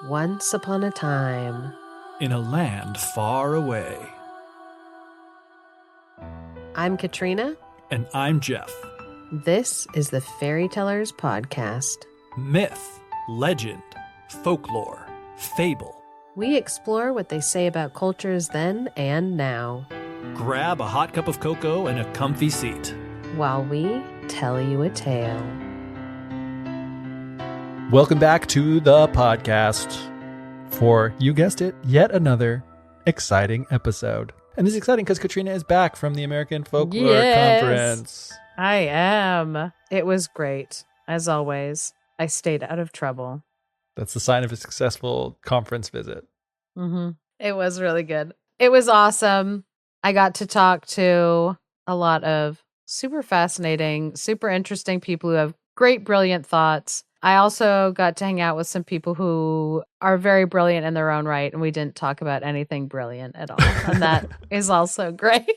Once upon a time, in a land far away. I'm Katrina. And I'm Geoff. This is the Fairy Tellers Podcast. Myth, legend, folklore, fable. We explore what they say about cultures then and now, Grab a hot cup of cocoa and a comfy seat while we tell you a tale. Welcome back to the podcast for, you guessed it, yet another exciting episode. And this is exciting because Katrina is back from the American Folklore Conference. I am. It was great. As always, I stayed out of trouble. That's the sign of a successful conference visit. Mm-hmm. It was really good. It was awesome. I got to talk to a lot of super fascinating, super interesting people who have great, brilliant thoughts. I also got to hang out with some people who are very brilliant in their own right, and we didn't talk about anything brilliant at all. And that is also great.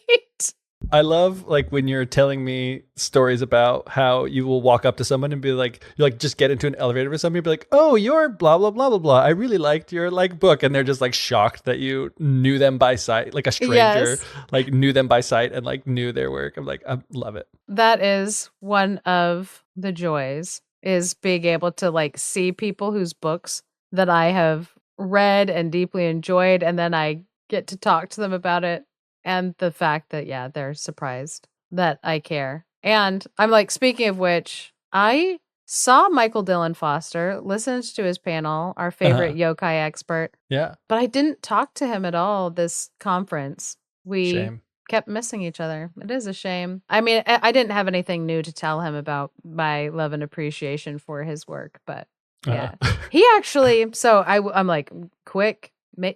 I love when you're telling me stories about how you will walk up to someone and be like, just get into an elevator with somebody and be like, oh, you're blah, blah, blah, blah, blah. I really liked your book. And they're just shocked that you knew them by sight, like a stranger, Yes. Knew them by sight and knew their work. I'm like, I love it. That is one of the joys, is being able to see people whose books that I have read and deeply enjoyed. And then I get to talk to them about it. And the fact that, they're surprised that I care. And I'm speaking of which, I saw Michael Dillon Foster, listened to his panel, our favorite yokai expert. Yeah. But I didn't talk to him at all this conference. We Shame. kept missing each other. It is a shame. I mean, I didn't have anything new to tell him about my love and appreciation for his work. But yeah, he actually, so I'm quick.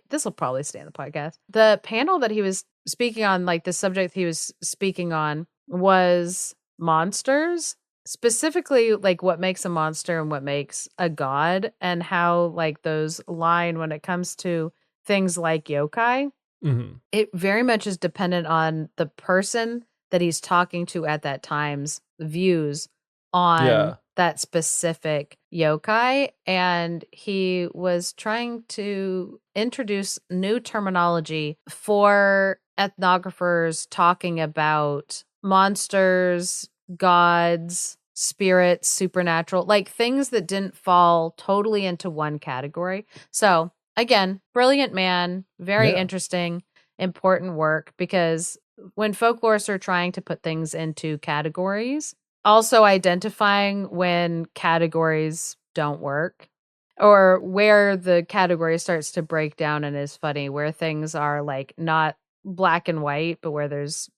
This will probably stay in the podcast. The panel that he was speaking on, the subject he was speaking on was monsters, specifically what makes a monster and what makes a god, and how those line when it comes to things like yokai. Mm-hmm. It very much is dependent on the person that he's talking to at that time's views on that specific yokai. And he was trying to introduce new terminology for ethnographers talking about monsters, gods, spirits, supernatural, things that didn't fall totally into one category. So again, brilliant man, very interesting, important work, because when folklorists are trying to put things into categories, also identifying when categories don't work, or where the category starts to break down and is funny, where things are not black and white, but where there's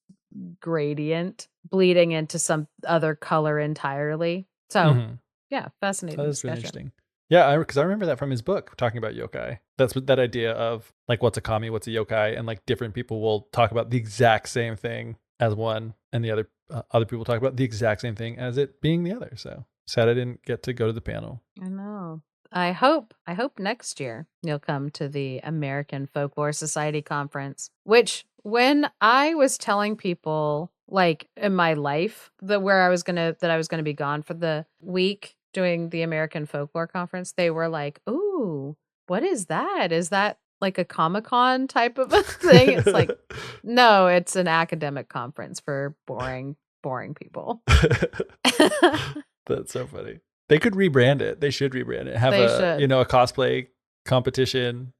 gradient bleeding into some other color entirely. So fascinating. That is discussion. really interesting. Yeah, because I remember that from his book talking about yokai. That's what that idea of what's a kami, what's a yokai, and different people will talk about the exact same thing as one, and the other people talk about the exact same thing as it being the other. So sad I didn't get to go to the panel. I know. I hope next year you'll come to the American Folklore Society Conference, which when I was telling people in my life that I was gonna be gone for the week doing the American Folklore Conference, they were like, "Ooh, what is that? Is that a Comic-Con type of a thing?" It's no, it's an academic conference for boring people. That's so funny. They could rebrand it. They should rebrand it. Have a cosplay competition.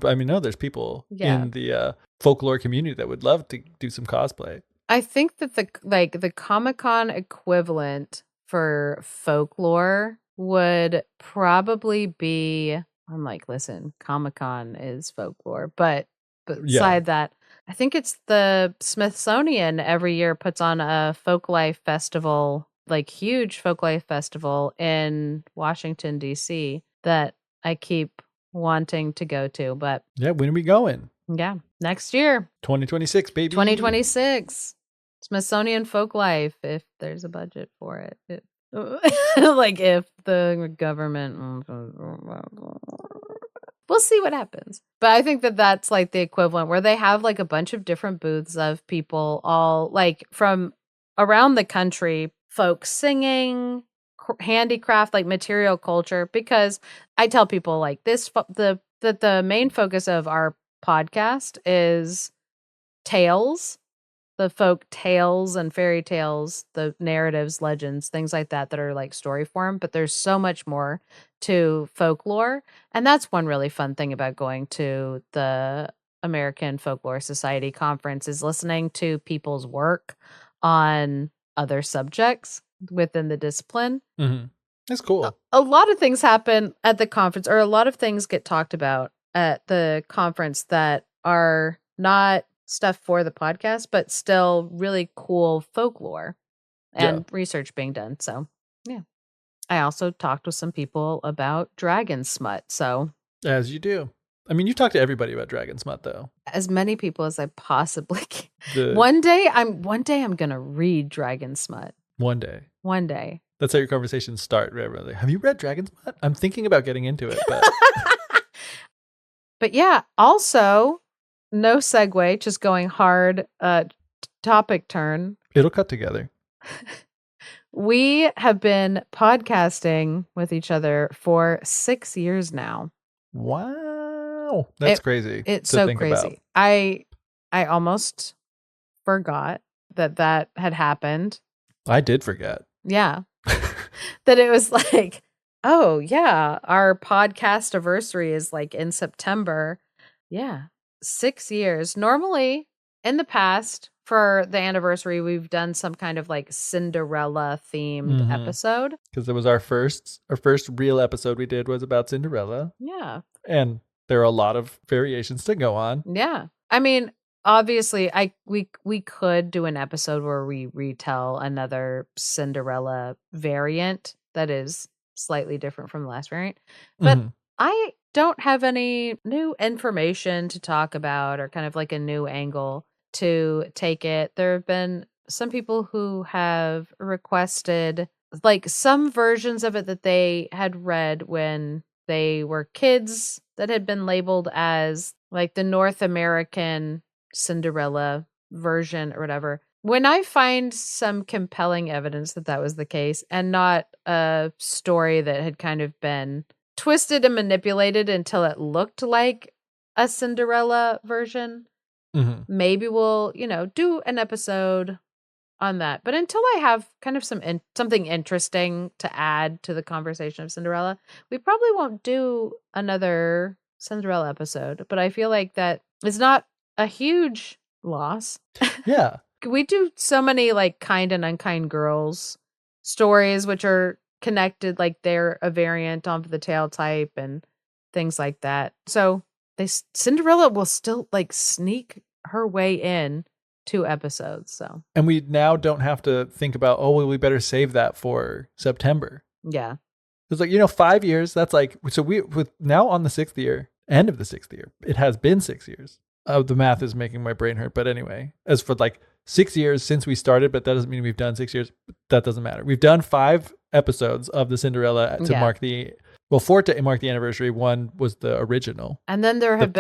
I mean, no, there's people in the folklore community that would love to do some cosplay. I think that the Comic-Con equivalent for folklore would probably be, I'm listen, Comic-Con is folklore, but beside that, I think it's the Smithsonian every year puts on a folklife festival, huge folklife festival in Washington, D.C. that I keep wanting to go to. But yeah, when are we going? Yeah, next year. 2026, baby. 2026. Smithsonian Folklife, if there's a budget for it. If the government... We'll see what happens. But I think that that's the equivalent, where they have a bunch of different booths of people all from around the country, folks singing, handicraft, like material culture, because I tell people like this, the main focus of our podcast is tales, the folk tales and fairy tales, the narratives, legends, things like that are like story form, but there's so much more to folklore. And that's one really fun thing about going to the American Folklore Society conference, is listening to people's work on other subjects within the discipline. Mm-hmm. That's cool. A lot of things happen at the conference, or a lot of things get talked about at the conference that are not stuff for the podcast, but still really cool folklore and research being done. So yeah. I also talked with some people about dragon smut. So as you do. I mean, you talk to everybody about dragon smut, though. As many people as I possibly can. One day I'm gonna read dragon smut. One day. That's how your conversations start. Right? Like, have you read dragon smut? I'm thinking about getting into it, but but yeah. Also, no segue, just going hard. Topic turn. It'll cut together. We have been podcasting with each other for 6 years now. Wow. That's crazy. It's so crazy. About. I almost forgot that had happened. I did forget. Yeah. That it was like, oh yeah, our podcast anniversary is like in September. Yeah. 6 years. Normally in the past for the anniversary, we've done some kind of like Cinderella themed episode. Because it was our first real episode we did was about Cinderella. Yeah. And there are a lot of variations to go on. Yeah. I mean, obviously we could do an episode where we retell another Cinderella variant that is slightly different from the last variant. But I don't have any new information to talk about, or kind of like a new angle to take it. There have been some people who have requested like some versions of it that they had read when they were kids that had been labeled as like the North American Cinderella version or whatever. When I find some compelling evidence that was the case, and not a story that had kind of been twisted and manipulated until it looked like a Cinderella version, maybe we'll, do an episode on that. But until I have kind of something interesting to add to the conversation of Cinderella, we probably won't do another Cinderella episode. But I feel like that is not a huge loss. Yeah. We do so many like kind and unkind girls stories, which are connected, like they're a variant of the tale type and things like that. So Cinderella will still like sneak her way in 2 episodes. So, and we now don't have to think about, oh, well, we better save that for September. Yeah. It's like, 5 years. That's like, so with now on the 6th year, end of the 6th year, it has been 6 years. The math is making my brain hurt. But anyway, as for like 6 years since we started, but that doesn't mean we've done 6 years. That doesn't matter. We've done 5 episodes of the Cinderella to mark the, 4 to mark the anniversary. 1 was the original. And then there have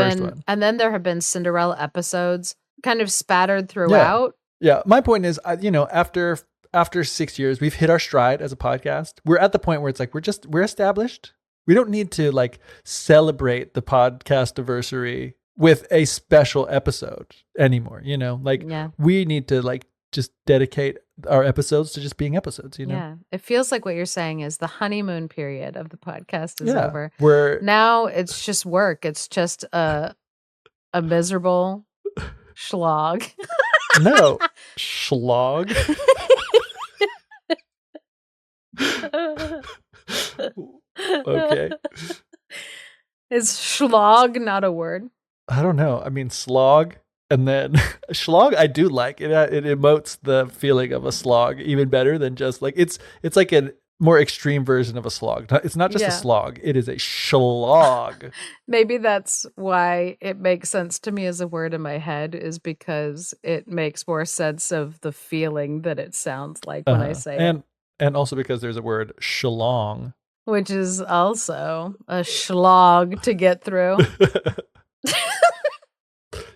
been Cinderella episodes kind of spattered throughout. Yeah. My point is, after 6 years, we've hit our stride as a podcast. We're at the point where it's like, we're established. We don't need to like celebrate the podcast anniversary with a special episode anymore. We need to like just dedicate our episodes to just being episodes, Yeah. It feels like what you're saying is the honeymoon period of the podcast is over. Now it's just work. It's just a miserable slog. No. Slog. Okay. Is slog not a word? I don't know. I mean, slog. And then slog, I do like it. It emotes the feeling of a slog even better than just like it's like a more extreme version of a slog. It's not just a slog; it is a slog. Maybe that's why it makes sense to me as a word in my head, is because it makes more sense of the feeling that it sounds like when I say it, and also because there's a word shlong, which is also a slog to get through.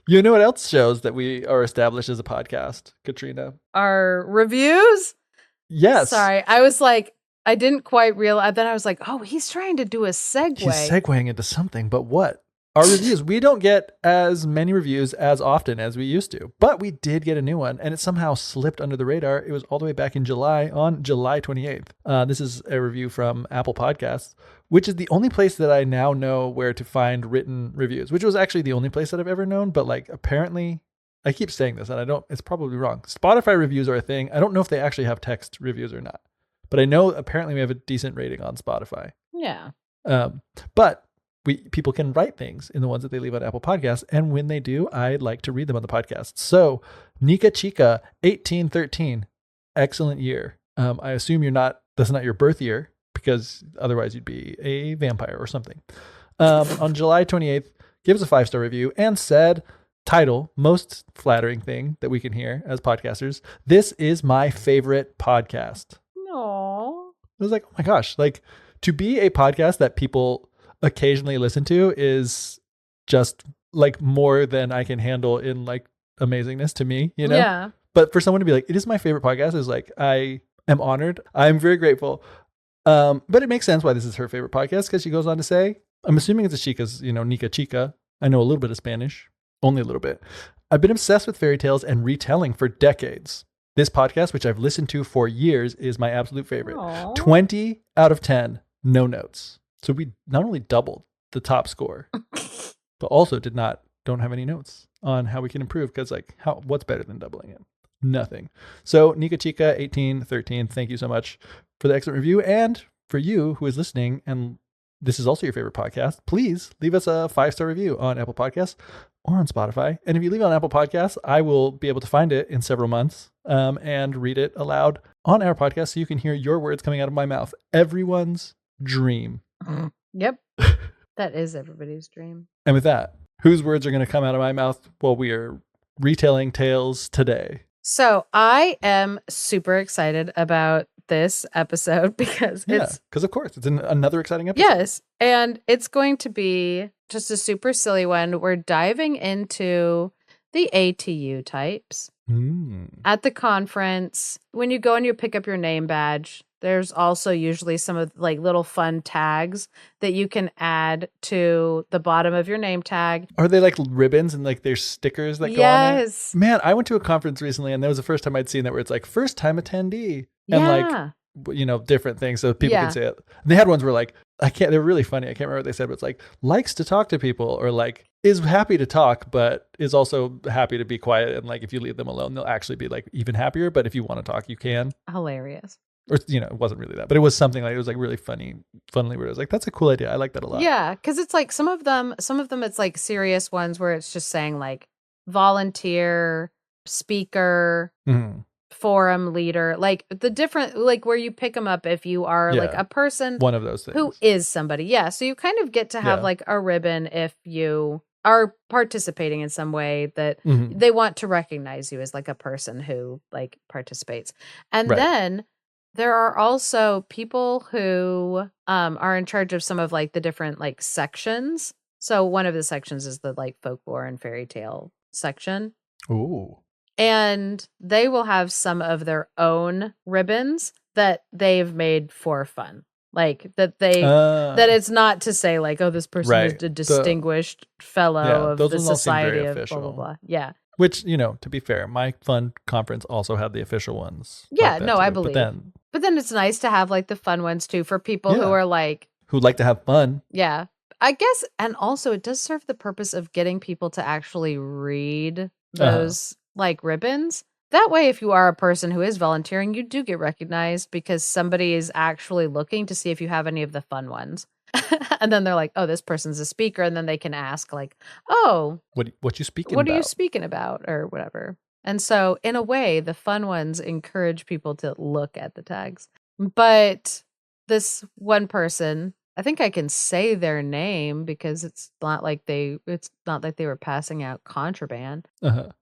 You know what else shows that we are established as a podcast, Katrina? Our reviews? Yes. Sorry, I was like, I didn't quite realize. Then I was like, oh, he's trying to do a segue. He's segueing into something, but what? Our reviews. We don't get as many reviews as often as we used to, but we did get a new one, and it somehow slipped under the radar. It was all the way back in July, on July 28th. This is a review from Apple Podcasts, which is the only place that I now know where to find written reviews, which was actually the only place that I've ever known. But like, apparently, I keep saying this, and it's probably wrong. Spotify reviews are a thing. I don't know if they actually have text reviews or not, but I know apparently we have a decent rating on Spotify. Yeah. But people can write things in the ones that they leave on Apple Podcasts. And when they do, I like to read them on the podcast. So Nika Chica, 1813, excellent year. I assume that's not your birth year, because otherwise you'd be a vampire or something. On July 28th, gives a 5-star review and said, title, most flattering thing that we can hear as podcasters, this is my favorite podcast. Aww. I was like, oh my gosh, like to be a podcast that people occasionally listen to is just like more than I can handle in like amazingness to me, you know? Yeah. But for someone to be like, it is my favorite podcast, is like, I am honored. I'm very grateful. But it makes sense why this is her favorite podcast, because she goes on to say, I'm assuming it's a chica's, Nika Chica. I know a little bit of Spanish, only a little bit. I've been obsessed with fairy tales and retelling for decades. This podcast, which I've listened to for years, is my absolute favorite. Aww. 20 out of 10, no notes. So we not only doubled the top score, but also don't have any notes on how we can improve. Because what's better than doubling it? Nothing. So Nika Chica 1813, thank you so much for the excellent review. And for you who is listening, and this is also your favorite podcast, please leave us a 5-star review on Apple Podcasts or on Spotify. And if you leave it on Apple Podcasts, I will be able to find it in several months and read it aloud on our podcast, so you can hear your words coming out of my mouth. Everyone's dream. Yep. That is everybody's dream. And with that, whose words are going to come out of my mouth while we are retelling tales today? So I am super excited about this episode because of course it's another exciting episode. Yes. And it's going to be just a super silly one. We're diving into the ATU types. At the conference, when you go and you pick up your name badge, there's also usually some of like little fun tags that you can add to the bottom of your name tag. Are they like ribbons and like there's stickers that go on it? Yes. Man, I went to a conference recently and that was the first time I'd seen that, where it's like first time attendee and like, different things so people can say it. And they had ones where like, they were really funny. I can't remember what they said, but it's like likes to talk to people, or like is happy to talk, but is also happy to be quiet. And like, if you leave them alone, they'll actually be like even happier. But if you want to talk, you can. Hilarious. Or, it wasn't really that, but it was something like, it was like really funnily where it was like, that's a cool idea. I like that a lot. Yeah. Cause it's like some of them, it's like serious ones where it's just saying like volunteer, speaker, forum leader, like the different, like where you pick them up if you are like a person, one of those things, who is somebody. Yeah. So you kind of get to have like a ribbon if you are participating in some way that they want to recognize you as like a person who like participates. And then there are also people who are in charge of some of like the different like sections. So one of the sections is the like folklore and fairy tale section. Ooh. And they will have some of their own ribbons that they've made for fun. Like that that it's not to say like, oh, this person is a distinguished fellow of the society of blah, blah, blah. Yeah. Which, to be fair, my fun conference also had the official ones. Yeah, like no, too. I believe. But then it's nice to have like the fun ones too for people who are like, who like to have fun. Yeah. I guess, and also it does serve the purpose of getting people to actually read those like ribbons. That way, if you are a person who is volunteering, you do get recognized because somebody is actually looking to see if you have any of the fun ones. And then they're like, oh, this person's a speaker. And then they can ask like, oh, what you speaking what about? Are you speaking about or whatever. And so in a way, the fun ones encourage people to look at the tags. But this one person, I think I can say their name because it's not like they were passing out contraband.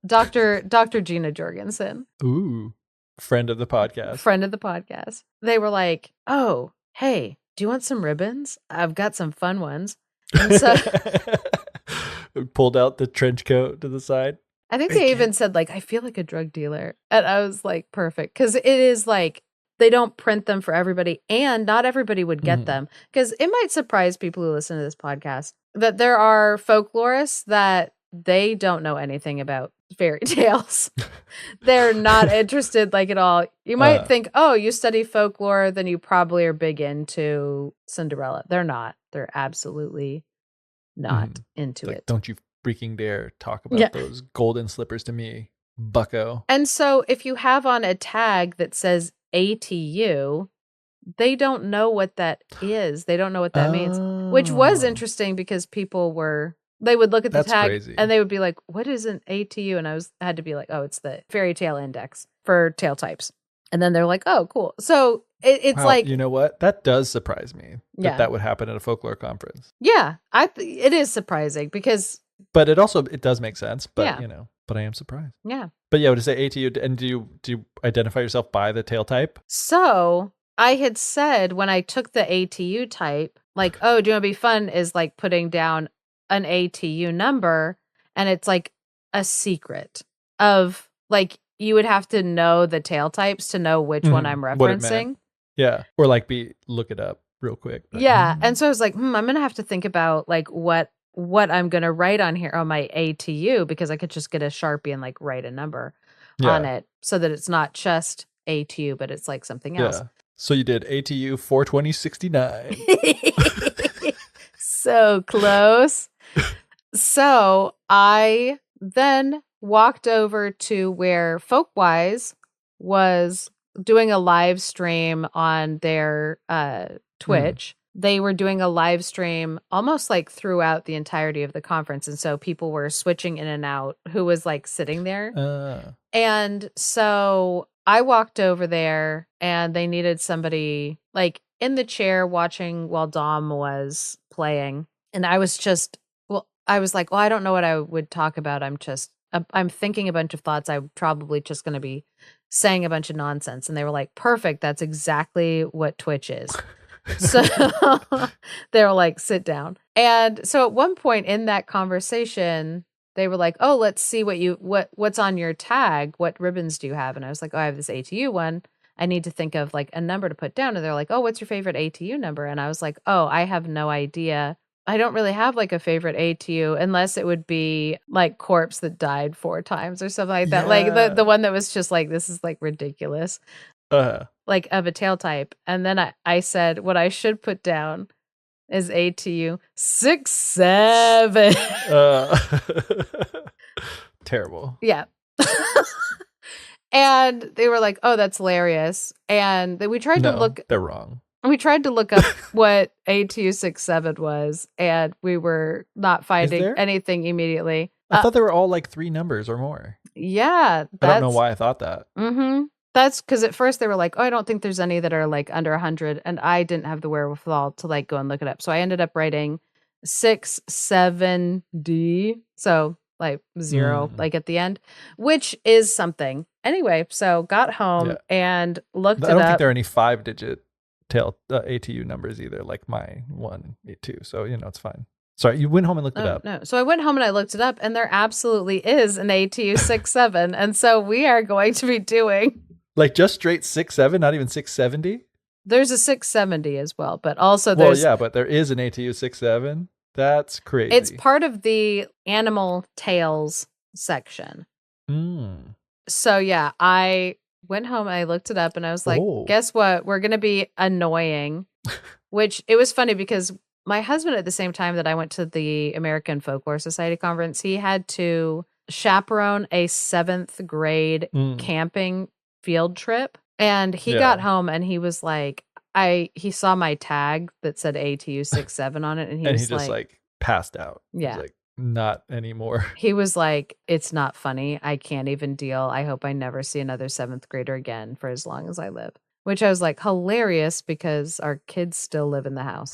Dr. Gina Jorgensen. Ooh, friend of the podcast. They were like, oh, hey, do you want some ribbons? I've got some fun ones. And so pulled out the trench coat to the side. I think they even said like, I feel like a drug dealer. And I was like, perfect. Because it is like, they don't print them for everybody, and not everybody would get them, because it might surprise people who listen to this podcast that there are folklorists that they don't know anything about fairy tales. They're not interested like at all. You might think, oh, you study folklore, then you probably are big into Cinderella. They're not. They're absolutely not into like, it. Don't you freaking dare talk about those golden slippers to me, bucko. And so if you have on a tag that says ATU, they don't know what that is. They don't know what that means, which was interesting because they would look at the tag crazy. And they would be like, what is an ATU? And I had to be like, oh, it's the fairy tale index for tale types. And then they're like, oh, cool. So it's like, you know what? That does surprise me that would happen at a folklore conference. Yeah, it is surprising because. But it does make sense. But but I am surprised. Yeah. But yeah, to say ATU, and do you identify yourself by the tail type? So I had said when I took the ATU type, like, oh, do you want to be fun is like putting down an ATU number, and it's like a secret of like you would have to know the tail types to know which one I'm referencing. Yeah. Or like look it up real quick. But, yeah. And so I was like, I'm gonna have to think about like what I'm gonna write on here on my ATU, because I could just get a Sharpie and like write a number on it so that it's not just ATU, but it's like something else. Yeah. So you did ATU 42069. So close. So I then walked over to where Folkwise was doing a live stream on their Twitch. They were doing a live stream almost like throughout the entirety of the conference. And so people were switching in and out who was like sitting there. And so I walked over there and they needed somebody like in the chair watching while Dom was playing. And I was like, well, I don't know what I would talk about. I'm thinking a bunch of thoughts. I'm probably just going to be saying a bunch of nonsense. And they were like, perfect. That's exactly what Twitch is. So they were like, sit down. And so at one point in that conversation, they were like, oh, let's see what's on your tag. What ribbons do you have? And I was like, oh, I have this ATU one. I need to think of like a number to put down. And they're like, oh, what's your favorite ATU number? And I was like, oh, I have no idea. I don't really have like a favorite ATU unless it would be like corpse that died 4 times or something like that. Like the one that was just like, this is like ridiculous. Like of a tail type. And then I said, what I should put down is ATU 6 7. Terrible. Yeah. And they were like, oh, that's hilarious. And we tried to look. They're wrong. We tried to look up what ATU 6 7 was, and we were not finding anything immediately. I thought they were all like 3 numbers or more. Yeah. I don't know why I thought that. Mm-hmm. That's because at first they were like, oh, I don't think there's any that are like under 100. And I didn't have the wherewithal to like go and look it up. So I ended up writing 6 7D. So like 0, like at the end, which is something. Anyway, so got home and looked it up. I don't think there are any 5-digit tail ATU numbers either, like my 1, 2. So, it's fine. Sorry, you went home and looked it up. No. So I went home and I looked it up, and there absolutely is an ATU 6 7. And so we are going to be doing like just straight 6 7, not even 670. There's a 670 as well, but also there's but there is an ATU 6 7. That's crazy. It's part of the animal tales section. So yeah, I went home and I looked it up and I was like, guess what? We're going to be annoying, which it was funny because my husband at the same time that I went to the American Folklore Society conference, he had to chaperone a 7th grade camping field trip. And he got home and he was like, he saw my tag that said ATU 6 7 on it. And he just like passed out. Yeah. He's like, not anymore. He was like, it's not funny. I can't even deal. I hope I never see another 7th grader again for as long as I live. Which I was like, hilarious, because our kids still live in the house.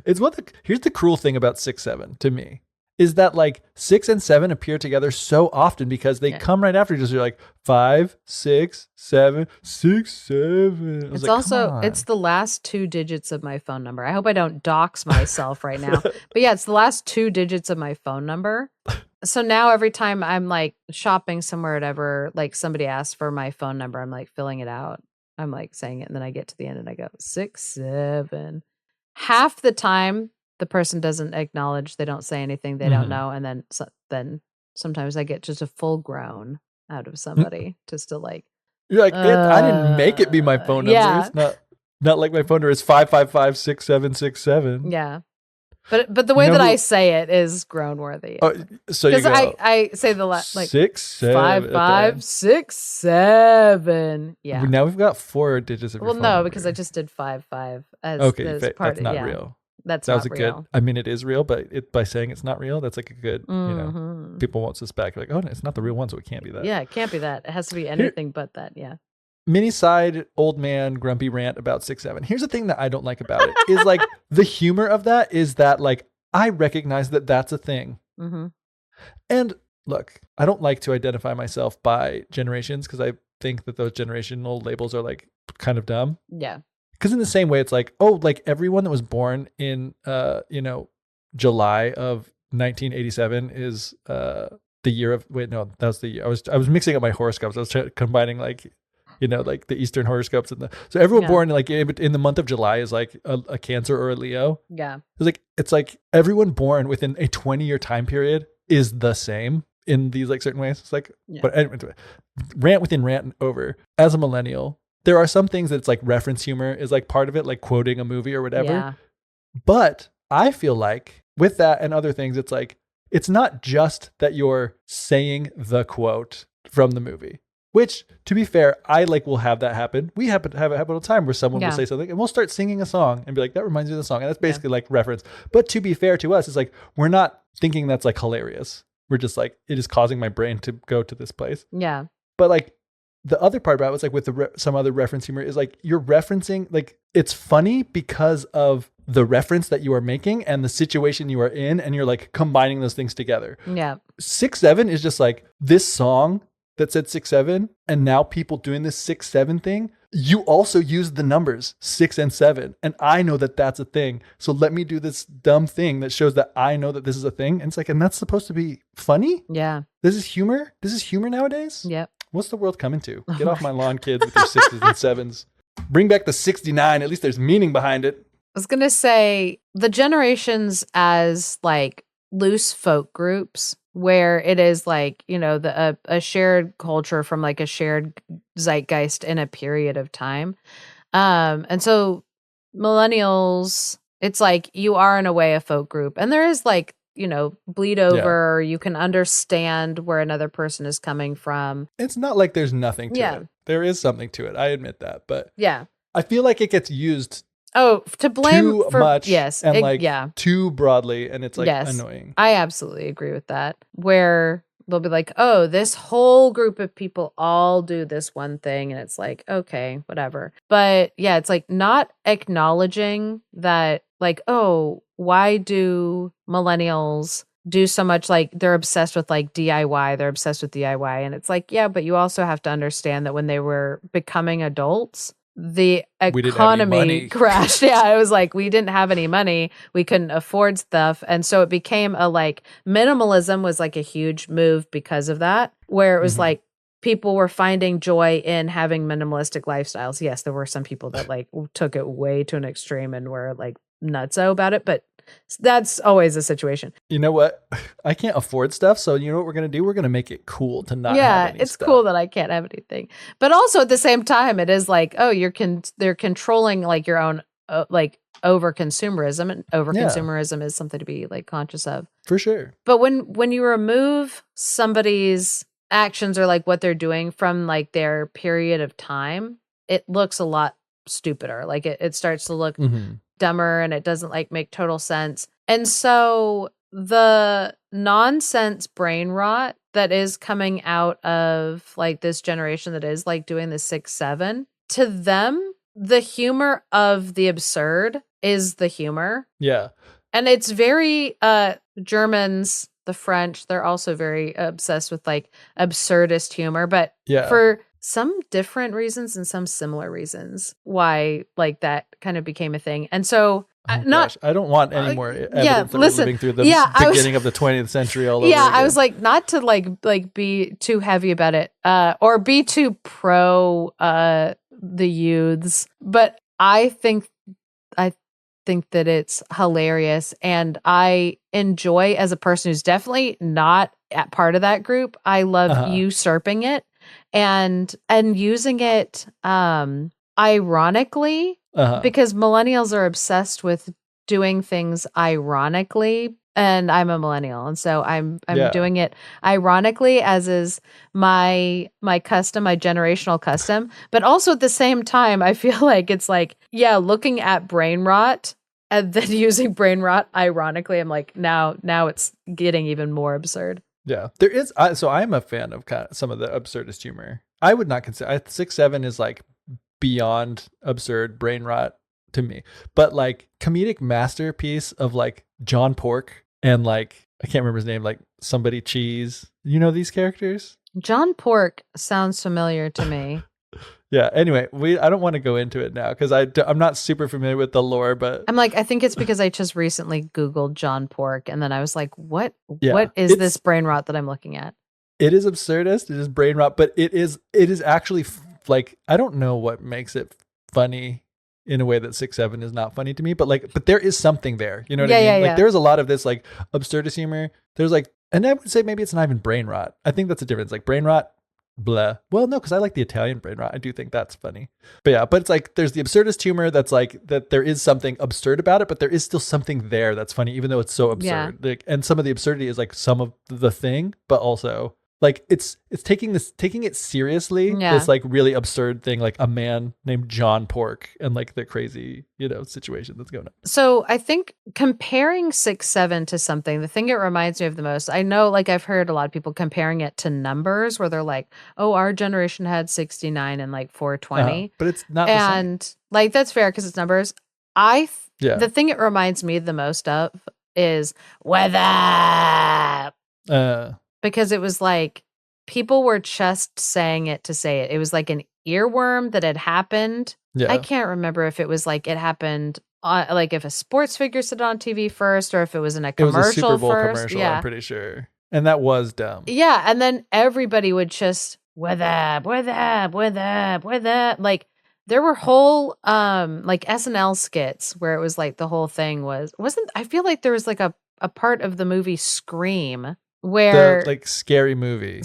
Here's the cruel thing about 6 7 to me is that like 6 and 7 appear together so often because they come right after each other. You're like 5, 6, 7, 6, 7. It's also, it's the last 2 digits of my phone number. I hope I don't dox myself right now. But yeah, it's the last 2 digits of my phone number. So now every time I'm like shopping somewhere, whatever, like somebody asks for my phone number, I'm like filling it out. I'm like saying it, and then I get to the end and I go 6-7. Half the time, the person doesn't acknowledge. They don't say anything. They don't know, and then sometimes I get just a full groan out of somebody just to like. You're like, I didn't make it be my phone number. Yeah. It's not like my phone number is 555-6767. Yeah. But the way that I say it is groan worthy. Oh, so you go. I say the like 6 7 5 6 7. Yeah. Now we've got 4 digits of your phone number. Because I just did 5 as okay, as part that's not real. That was a real. good. I mean, it is real, but by saying it's not real, that's like a good. People won't suspect. Like, oh, no, it's not the real one, so it can't be that. Yeah, it can't be that. It has to be anything but that. Yeah. Mini side old man grumpy rant about 6-7. Here's the thing that I don't like about it is like the humor of that is that like I recognize that that's a thing. And look, I don't like to identify myself by generations because I think that those generational labels are like kind of dumb. Yeah. Because in the same way, it's like, oh, like everyone that was born in July of 1987 is the year of that was the year. I was mixing up my horoscopes. I was combining like like the Eastern horoscopes so everyone born like in the month of July is like a Cancer or a Leo. Yeah. It's like everyone born within a 20-year time period is the same in these like certain ways. It's like, but anyway, rant within rant over. As a millennial, there are some things that it's like reference humor is like part of it, like quoting a movie or whatever. Yeah. But I feel like with that and other things, it's like, it's not just that you're saying the quote from the movie. Which, to be fair, I like will have that happen. We happen to have it happen all the time where someone will say something and we'll start singing a song and be like, that reminds me of the song. And that's basically like reference. But to be fair to us, it's like, we're not thinking that's like hilarious. We're just like, it is causing my brain to go to this place. Yeah. But like the other part about it was like with some other reference humor is like, you're referencing, like it's funny because of the reference that you are making and the situation you are in. And you're like combining those things together. Yeah. 6-7 is just like this song that said 6-7, and now people doing this 6-7 thing, you also use the numbers 6 and 7, and I know that that's a thing. So let me do this dumb thing that shows that I know that this is a thing, and it's like, and that's supposed to be funny. Yeah, this is humor. This is humor nowadays. Yep. What's the world coming to? Get off my lawn, kids, with your 6s and 7s. Bring back the 69. At least there's meaning behind it. I was gonna say the generations as like loose folk groups where it is like, a shared culture from like a shared zeitgeist in a period of time. And so millennials, it's like you are in a way a folk group, and there is like, bleed over, or you can understand where another person is coming from. It's not like there's nothing to it. There is something to it. I admit that, but I feel like it gets used to blame too much, and too broadly, and it's like annoying. I absolutely agree with that. Where they'll be like, "Oh, this whole group of people all do this one thing," and it's like, okay, whatever. But yeah, it's like not acknowledging that, like, oh, why do millennials do so much? Like they're obsessed with like DIY. They're obsessed with DIY, and it's like, yeah, but you also have to understand that when they were becoming adults, the economy crashed. It was like we didn't have any money, we couldn't afford stuff, and so it became a like minimalism was like a huge move because of that, where it was like people were finding joy in having minimalistic lifestyles. Yes, there were some people that like took it way to an extreme and were like nutso about it, but that's always a situation. You know what? I can't afford stuff, so you know what we're going to do? We're going to make it cool to not have any it's stuff. Cool that I can't have anything. But also at the same time, it is like, oh, they're controlling like your own like over-consumerism, and over-consumerism is something to be like conscious of. For sure. But when you remove somebody's actions or like what they're doing from like their period of time, it looks a lot stupider. Like it starts to look dumber, and it doesn't like make total sense. And so the nonsense brain rot that is coming out of like this generation that is like doing the 6-7, to them, the humor of the absurd is the humor. Yeah. And it's very Germans, the French, they're also very obsessed with like absurdist humor, but for some different reasons and some similar reasons why like that kind of became a thing. And so Gosh, I don't want any more evidence that we're living through the beginning of the 20th century all over again. I was like, not to like be too heavy about it, or be too pro the youths, but I think that it's hilarious, and I enjoy, as a person who's definitely not at part of that group, I love usurping it and using it ironically, because millennials are obsessed with doing things ironically, and I'm a millennial, and so I'm doing it ironically, as is my custom, my generational custom. But also at the same time, I feel like it's like, looking at brain rot and then using brain rot ironically, I'm like, now it's getting even more absurd. Yeah, there is. So I'm a fan of kind of some of the absurdist humor. I would not consider 6 7 is like beyond absurd brain rot to me, but like comedic masterpiece of like John Pork and like, I can't remember his name, like somebody cheese. You know these characters? John Pork sounds familiar to me. Yeah. Anyway, I don't want to go into it now because I'm not super familiar with the lore, but I'm like, I think it's because I just recently Googled John Pork, and then I was like, what is this brain rot that I'm looking at? It is absurdist. It is brain rot, but it is actually like, I don't know what makes it funny in a way that 6 7 is not funny to me, but there is something there. You know what I mean? Like there's a lot of this like absurdist humor. There's like, and I would say maybe it's not even brain rot. I think that's a difference. Like brain rot, blah. Well, no, because I like the Italian brain rot. I do think that's funny. But it's like there's the absurdist humor that's like that there is something absurd about it, but there is still something there that's funny, even though it's so absurd. Yeah. Like, and some of the absurdity is like some of the thing, but also like it's taking it seriously. Yeah. This like really absurd thing, like a man named John Pork and like the crazy, situation that's going on. So I think comparing 6 7 to something, the thing it reminds me of the most, I know like I've heard a lot of people comparing it to numbers where they're like, oh, our generation had 69 and like 420. But it's not and like that's fair because it's numbers. The thing it reminds me the most of is weather. Because it was like people were just saying it to say it. It was like an earworm that had happened. Yeah. I can't remember if it was like it happened like if a sports figure said it on TV first or if it was in a commercial first. It was a Super Bowl first. commercial, Yeah. I'm pretty sure. And that was dumb. Yeah, and then everybody would just weather. Like there were whole like SNL skits where it was like the whole thing I feel like there was like a part of the movie Scream where the like scary movie,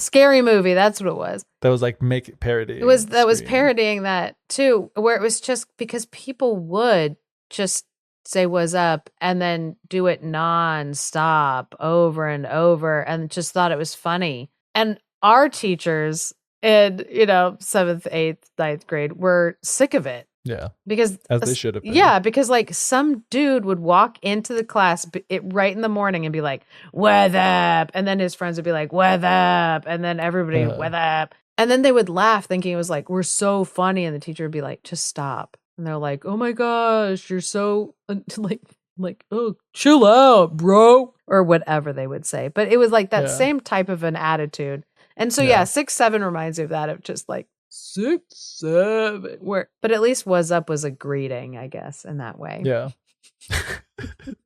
that's what it was, that was like make it parody. Was parodying that too, where it was just because people would just say what's up and then do it non-stop over and over and just thought it was funny. And our teachers in 7th, 8th, 9th grade were sick of it. Yeah. Because as they should have been. Yeah, because like some dude would walk into the class right in the morning and be like, "What up?" And then his friends would be like, "What up?" And then everybody, "What up?" And then they would laugh thinking it was like, "We're so funny." And the teacher would be like, "Just stop." And they're like, "Oh my gosh, you're so like, oh, chill out, bro." Or whatever they would say. But it was like that same type of an attitude. And so 6 7 reminds me of that, of just like 6 7, but at least "was up" was a greeting, I guess, in that way. Yeah.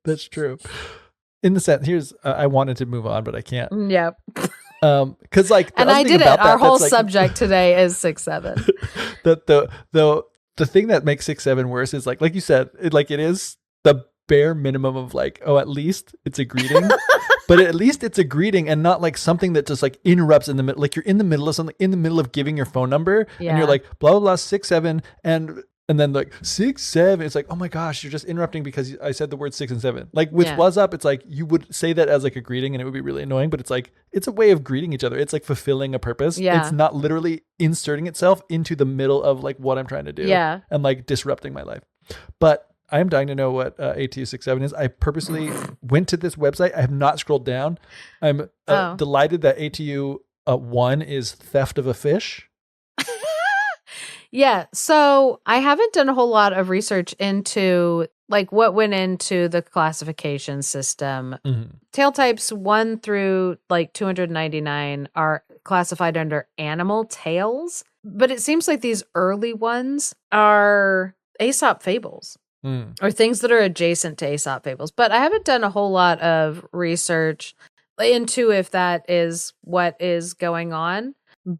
That's true. In the sense, here's I wanted to move on, but I can't. Yep. Because like, and I did it. Our whole subject today is 6 7. The thing that makes 6 7 worse is like you said, it is the bare minimum of like, oh, at least it's a greeting. But at least it's a greeting and not like something that just like interrupts in the middle. Like you're in the middle of something, in the middle of giving your phone number, and you're like blah blah blah 6 7, and then like 6 7. It's like, oh my gosh, you're just interrupting because I said the word 6 and 7. Like with "was up," it's like you would say that as like a greeting, and it would be really annoying. But it's like it's a way of greeting each other. It's like fulfilling a purpose. Yeah. It's not literally inserting itself into the middle of like what I'm trying to do. Yeah. And like disrupting my life. But I am dying to know what ATU 6 7 is. I purposely went to this website. I have not scrolled down. I'm delighted that ATU 1 is theft of a fish. Yeah. So I haven't done a whole lot of research into like what went into the classification system. Mm-hmm. Tail types 1 through like 299 are classified under animal tales. But it seems like these early ones are Aesop Fables. or things that are adjacent to Aesop Fables. But I haven't done a whole lot of research into if that is what is going on.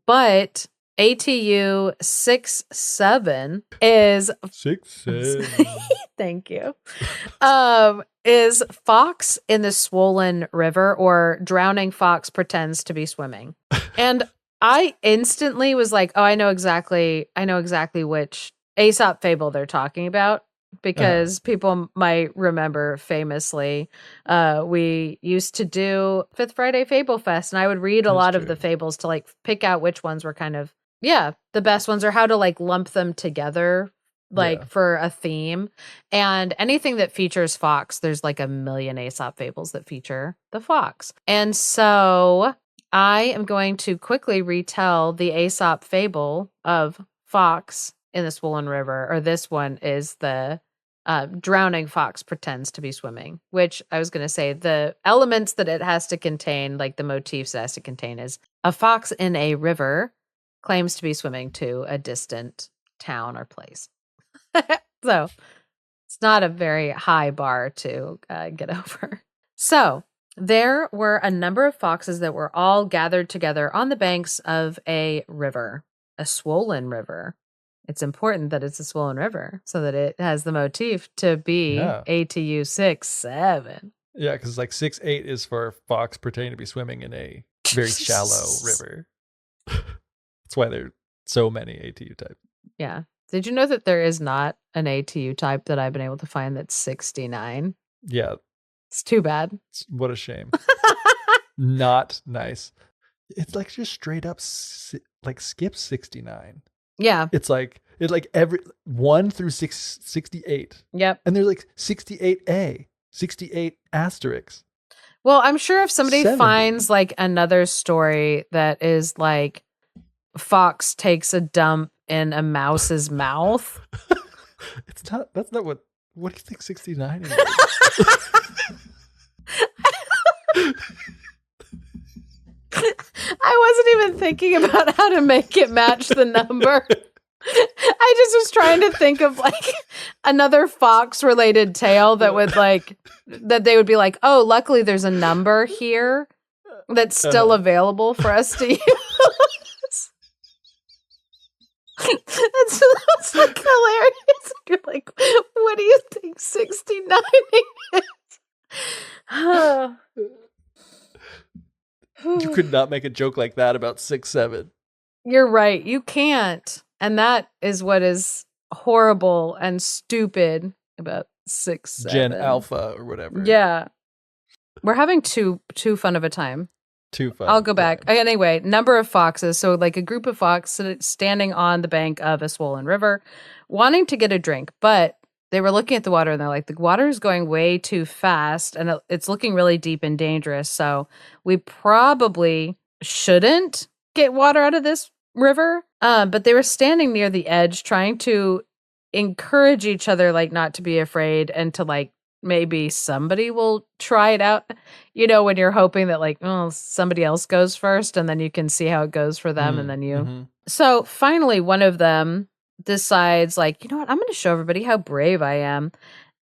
But ATU 6-7 is 6-7. Thank you. Is fox in the swollen river, or drowning fox pretends to be swimming. And I instantly was like, oh, I know exactly which Aesop fable they're talking about, because people might remember famously, we used to do Fifth Friday Fable Fest, and I would read a lot of the fables to like pick out which ones were kind of, the best ones, or how to like lump them together for a theme. And anything that features fox, there's like a million Aesop fables that feature the fox. And so I am going to quickly retell the Aesop fable of fox in the swollen river, or this one is the drowning fox pretends to be swimming, which I was going to say the elements that it has to contain, like the motifs it has to contain, is a fox in a river claims to be swimming to a distant town or place. So it's not a very high bar to get over. So there were a number of foxes that were all gathered together on the banks of a river, a swollen river. It's important that it's a swollen river so that it has the motif to be ATU 6-7. Yeah, because like 6-8 is for fox pretending to be swimming in a very shallow river. That's why there are so many ATU types. Yeah. Did you know that there is not an ATU type that I've been able to find that's 69? Yeah. It's too bad. What a shame. Not nice. It's like just straight up like skip 69. Yeah. It's like every 1 through 68. Yep. And there's like 68A, 68 asterisks. Well, I'm sure if somebody 70. finds like another story that is like fox takes a dump in a mouse's mouth. That's not what do you think 69 is? I wasn't even thinking about how to make it match the number. I just was trying to think of like another fox related tale that would like, that they would be like, oh, luckily there's a number here that's still available for us to use. That's like hilarious. You're like, what do you think 69 is? You could not make a joke like that about 6-7. You're right. You can't. And that is what is horrible and stupid about 6-7. Gen Alpha or whatever. Yeah. We're having too fun of a time. Too fun. I'll go back. Anyway, number of foxes. So like a group of foxes standing on the bank of a swollen river, wanting to get a drink, but they were looking at the water and they're like, the water is going way too fast and it's looking really deep and dangerous. So we probably shouldn't get water out of this river. But they were standing near the edge trying to encourage each other, like not to be afraid and to like, maybe somebody will try it out. You know, when you're hoping that like, oh, somebody else goes first and then you can see how it goes for them. And then you. Mm-hmm. So finally, one of them decides like, you know what, I'm going to show everybody how brave I am.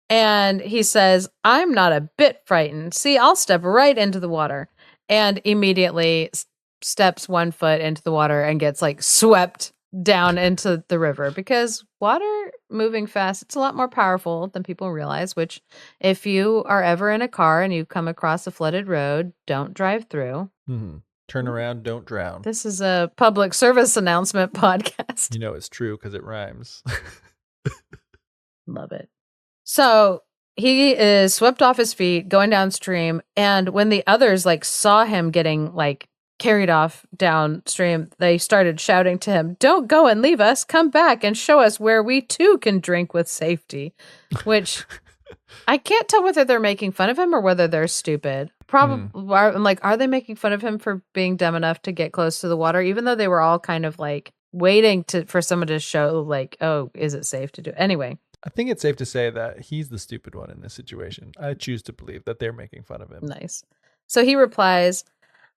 And he says, I'm not a bit frightened. See, I'll step right into the water. And immediately steps 1 foot into the water and gets like swept down into the river, because water moving fast, it's a lot more powerful than people realize, which if you are ever in a car and you come across a flooded road, don't drive through. Mm-hmm. Turn around, don't drown. This is a public service announcement podcast. You know it's true because it rhymes. Love it. So he is swept off his feet going downstream, and when the others like saw him getting like carried off downstream, they started shouting to him, don't go and leave us, come back and show us where we too can drink with safety. Which I can't tell whether they're making fun of him or whether they're stupid. Probably. I'm like, are they making fun of him for being dumb enough to get close to the water, even though they were all kind of like waiting for someone to show like, oh, is it safe to do? Anyway, I think it's safe to say that he's the stupid one in this situation. I choose to believe that they're making fun of him. Nice. So he replies,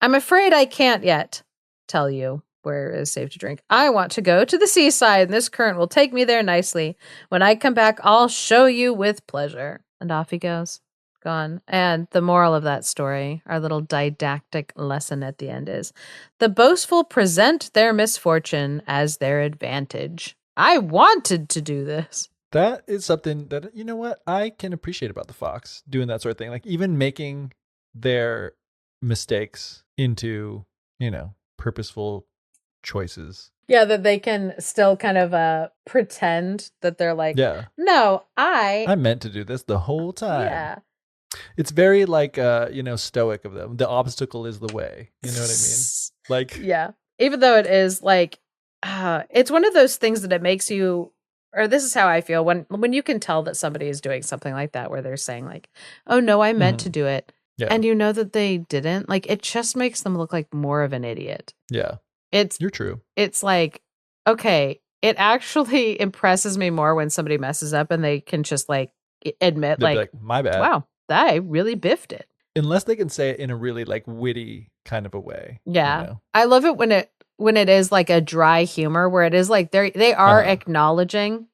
I'm afraid I can't yet tell you where it is safe to drink. I want to go to the seaside, and this current will take me there nicely. When I come back, I'll show you with pleasure. And off he goes. Gone. And the moral of that story, our little didactic lesson at the end is, the boastful present their misfortune as their advantage. I wanted to do this. That is something that, you know what, I can appreciate about the fox doing that sort of thing. Like even making their mistakes into, purposeful choices. Yeah, that they can still kind of pretend that they're like, no, I meant to do this the whole time. Yeah. It's very like, stoic of them. The obstacle is the way. You know what I mean? Like, yeah. Even though it is like, it's one of those things that it makes you, or this is how I feel when you can tell that somebody is doing something like that, where they're saying like, oh no, I meant to do it. Yeah. And you know that they didn't. Like, it just makes them look like more of an idiot. Yeah. You're true. It's like, okay, it actually impresses me more when somebody messes up and they can just like admit like, my bad. Wow, I really biffed it. Unless they can say it in a really like witty kind of a way. Yeah. I love it when it is like a dry humor, where it is like they are acknowledging,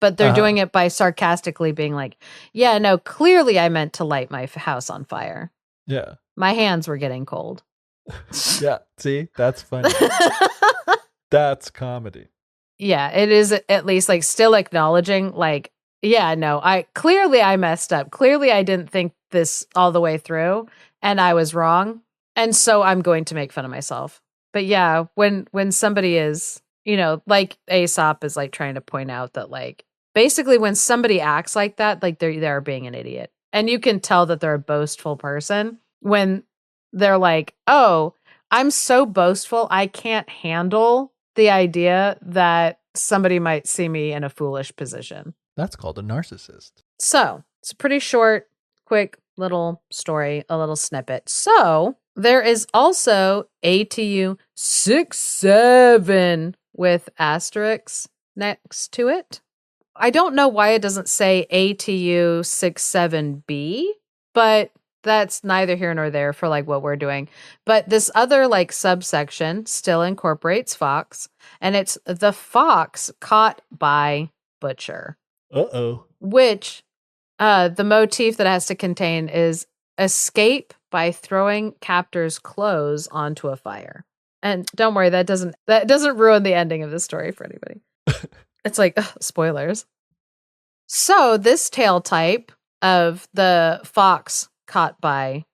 but they're doing it by sarcastically being like, yeah, no, clearly I meant to light my house on fire. Yeah. My hands were getting cold. Yeah. See, that's funny. That's comedy. Yeah. It is at least like still acknowledging like, yeah, no, I messed up. Clearly I didn't think this all the way through and I was wrong. And so I'm going to make fun of myself. But yeah, when somebody is, like Aesop is like trying to point out that like, basically when somebody acts like that, like they're being an idiot. And you can tell that they're a boastful person when they're like, oh, I'm so boastful, I can't handle the idea that somebody might see me in a foolish position. That's called a narcissist. So it's a pretty short, quick little story, a little snippet. So there is also ATU SIX SEVEN with asterisks next to it. I don't know why it doesn't say ATU SIX SEVEN B, but that's neither here nor there for like what we're doing. But this other like subsection still incorporates fox, and it's the fox caught by butcher. Uh-oh. Which the motif that it has to contain is escape by throwing captor's clothes onto a fire. And don't worry, that doesn't ruin the ending of the story for anybody. It's like, spoilers. So this tale type of the fox caught by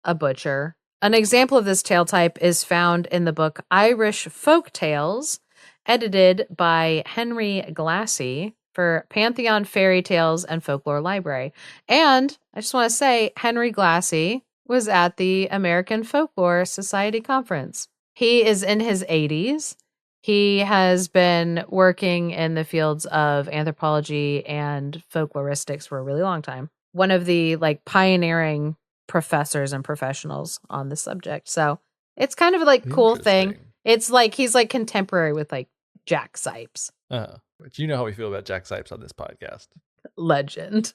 a butcher, an example of this tale type is found in the book Irish Folktales, edited by Henry Glassy for Pantheon Fairy Tales and Folklore Library. And I just want to say, Henry Glassy was at the American Folklore Society Conference. He is in his 80s. He has been working in the fields of anthropology and folkloristics for a really long time. One of the like pioneering professors and professionals on the subject. So it's kind of like cool thing. It's like he's like contemporary with like Jack Sipes. But you know how we feel about Jack Sipes on this podcast. Legend.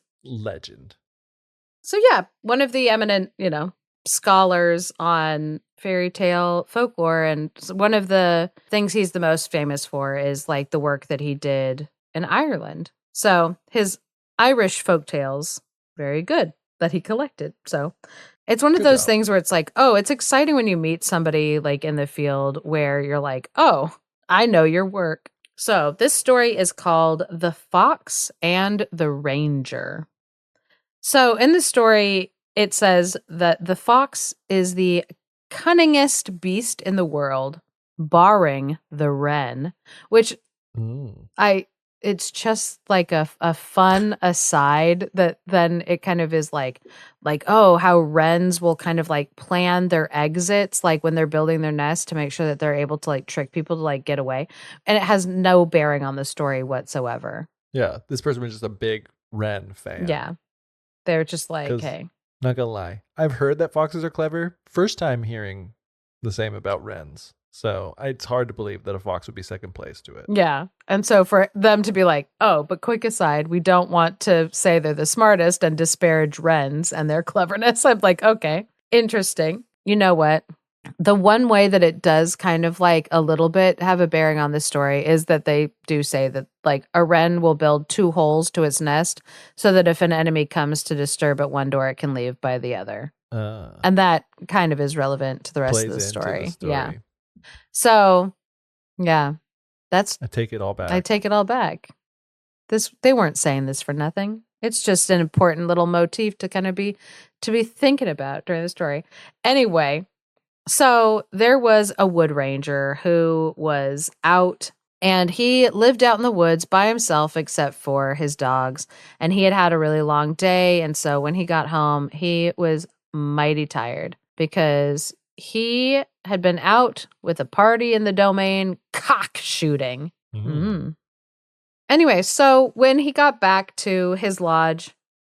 So yeah, one of the eminent, scholars on fairy tale folklore, and one of the things he's the most famous for is like the work that he did in Ireland. So his Irish folktales, very good, that he collected. So it's one of those things where it's like, oh, it's exciting when you meet somebody like in the field where you're like, oh, I know your work. So this story is called The Fox and the Ranger. So in the story, it says that the fox is the cunningest beast in the world, barring the wren, which it's just like a fun aside that then it kind of is like, oh, how wrens will kind of like plan their exits, like when they're building their nest to make sure that they're able to like trick people to like get away. And it has no bearing on the story whatsoever. Yeah. This person was just a big wren fan. Yeah. They're just like, hey. Not gonna lie. I've heard that foxes are clever. First time hearing the same about wrens. So it's hard to believe that a fox would be second place to it. Yeah. And so for them to be like, oh, but quick aside, we don't want to say they're the smartest and disparage wrens and their cleverness. I'm like, okay, interesting. You know what? The one way that it does kind of like a little bit have a bearing on this story is that they do say that like a wren will build 2 holes to its nest so that if an enemy comes to disturb at one door, it can leave by the other. And that kind of is relevant to the rest of the story. Yeah. So, yeah, that's. I take it all back. I take it all back. They weren't saying this for nothing. It's just an important little motif to kind of be thinking about during the story. Anyway, so there was a wood ranger who was out, and he lived out in the woods by himself except for his dogs. And he had had a really long day, and so when he got home, he was mighty tired because he had been out with a party in the domain cock shooting. Anyway, so when he got back to his lodge,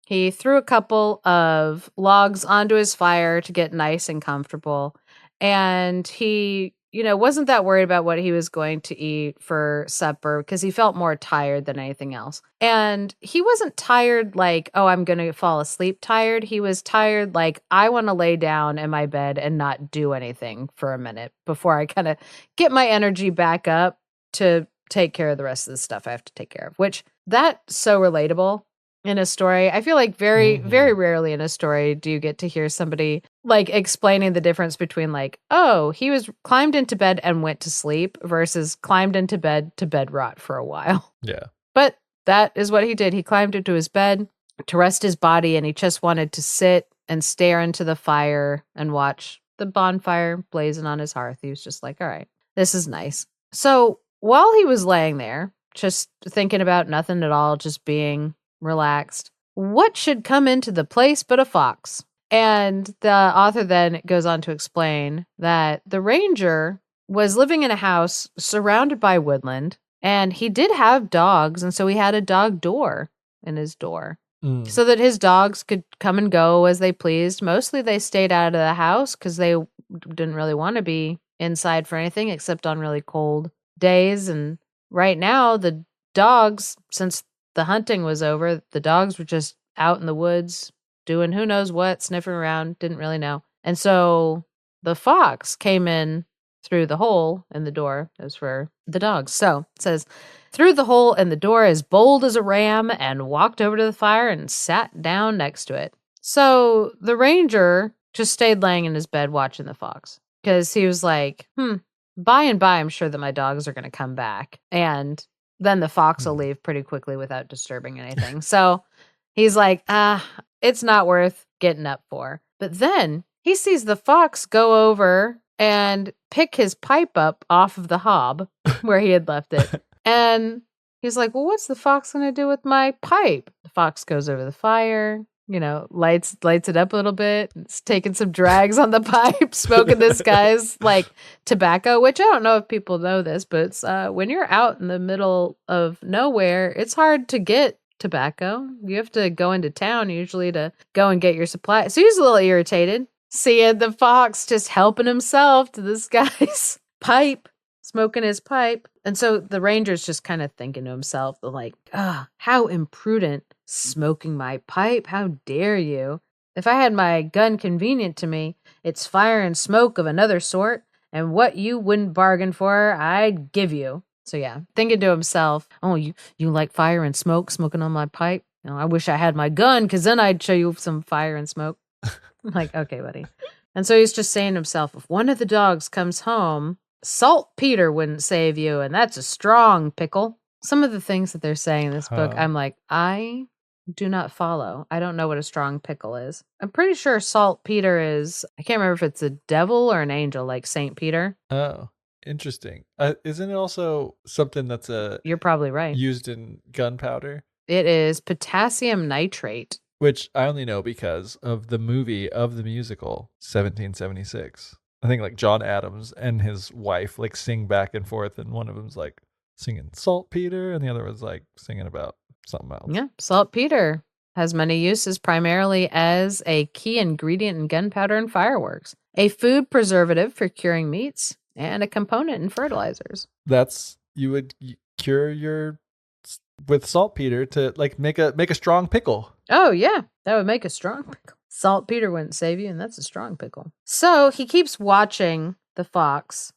he threw a couple of logs onto his fire to get nice and comfortable. And he, wasn't that worried about what he was going to eat for supper because he felt more tired than anything else. And he wasn't tired like, oh, I'm going to fall asleep tired. He was tired like, I want to lay down in my bed and not do anything for a minute before I kind of get my energy back up to take care of the rest of the stuff I have to take care of, which that's so relatable in a story. I feel like very, very rarely in a story do you get to hear somebody like explaining the difference between like, oh, he was climbed into bed and went to sleep versus climbed into bed to bed rot for a while. Yeah. But that is what he did. He climbed into his bed to rest his body, and he just wanted to sit and stare into the fire and watch the bonfire blazing on his hearth. He was just like, all right, this is nice. So while he was laying there, just thinking about nothing at all, just being relaxed, what should come into the place but a fox? And the author then goes on to explain that the ranger was living in a house surrounded by woodland, and he did have dogs, and so he had a dog door in his door so that his dogs could come and go as they pleased. Mostly they stayed out of the house because they didn't really want to be inside for anything except on really cold days. And right now the dogs, since the hunting was over, the dogs were just out in the woods doing who knows what, sniffing around, didn't really know. And so the fox came in through the hole in the door. As for the dogs, so it says, through the hole in the door as bold as a ram, and walked over to the fire and sat down next to it. So the ranger just stayed laying in his bed watching the fox because he was like, by and by, I'm sure that my dogs are going to come back. And then the fox will leave pretty quickly without disturbing anything. So he's like, it's not worth getting up for. But then he sees the fox go over and pick his pipe up off of the hob where he had left it. And he's like, well, what's the fox going to do with my pipe? The fox goes over the fire, lights it up a little bit. It's taking some drags on the pipe, smoking this guy's like tobacco, which I don't know if people know this, but it's, when you're out in the middle of nowhere, it's hard to get tobacco. You have to go into town usually to go and get your supply. So he's a little irritated seeing the fox just helping himself to this guy's pipe, smoking his pipe. And so the ranger's just kind of thinking to himself, like, how imprudent, smoking my pipe. How dare you? If I had my gun convenient to me, it's fire and smoke of another sort, and what you wouldn't bargain for, I'd give you. So yeah, thinking to himself, oh, you like fire and smoke, smoking on my pipe? I wish I had my gun, because then I'd show you some fire and smoke. I'm like, okay, buddy. And so he's just saying to himself, if one of the dogs comes home, saltpeter wouldn't save you, and that's a strong pickle. Some of the things that they're saying in this book, I'm like, I do not follow. I don't know what a strong pickle is. I'm pretty sure saltpeter is, I can't remember if it's a devil or an angel, like Saint Peter. Oh, interesting. Isn't it also something that's You're probably right. used in gunpowder? It is potassium nitrate. Which I only know because of the movie of the musical 1776. I think like John Adams and his wife like sing back and forth, and one of them's like singing saltpeter and the other was like singing about something else. Yeah, saltpeter has many uses, primarily as a key ingredient in gunpowder and fireworks, a food preservative for curing meats, and a component in fertilizers. You would cure your with saltpeter to like make a strong pickle. Oh yeah, that would make a strong pickle. Saltpeter wouldn't save you, and that's a strong pickle. So he keeps watching the fox.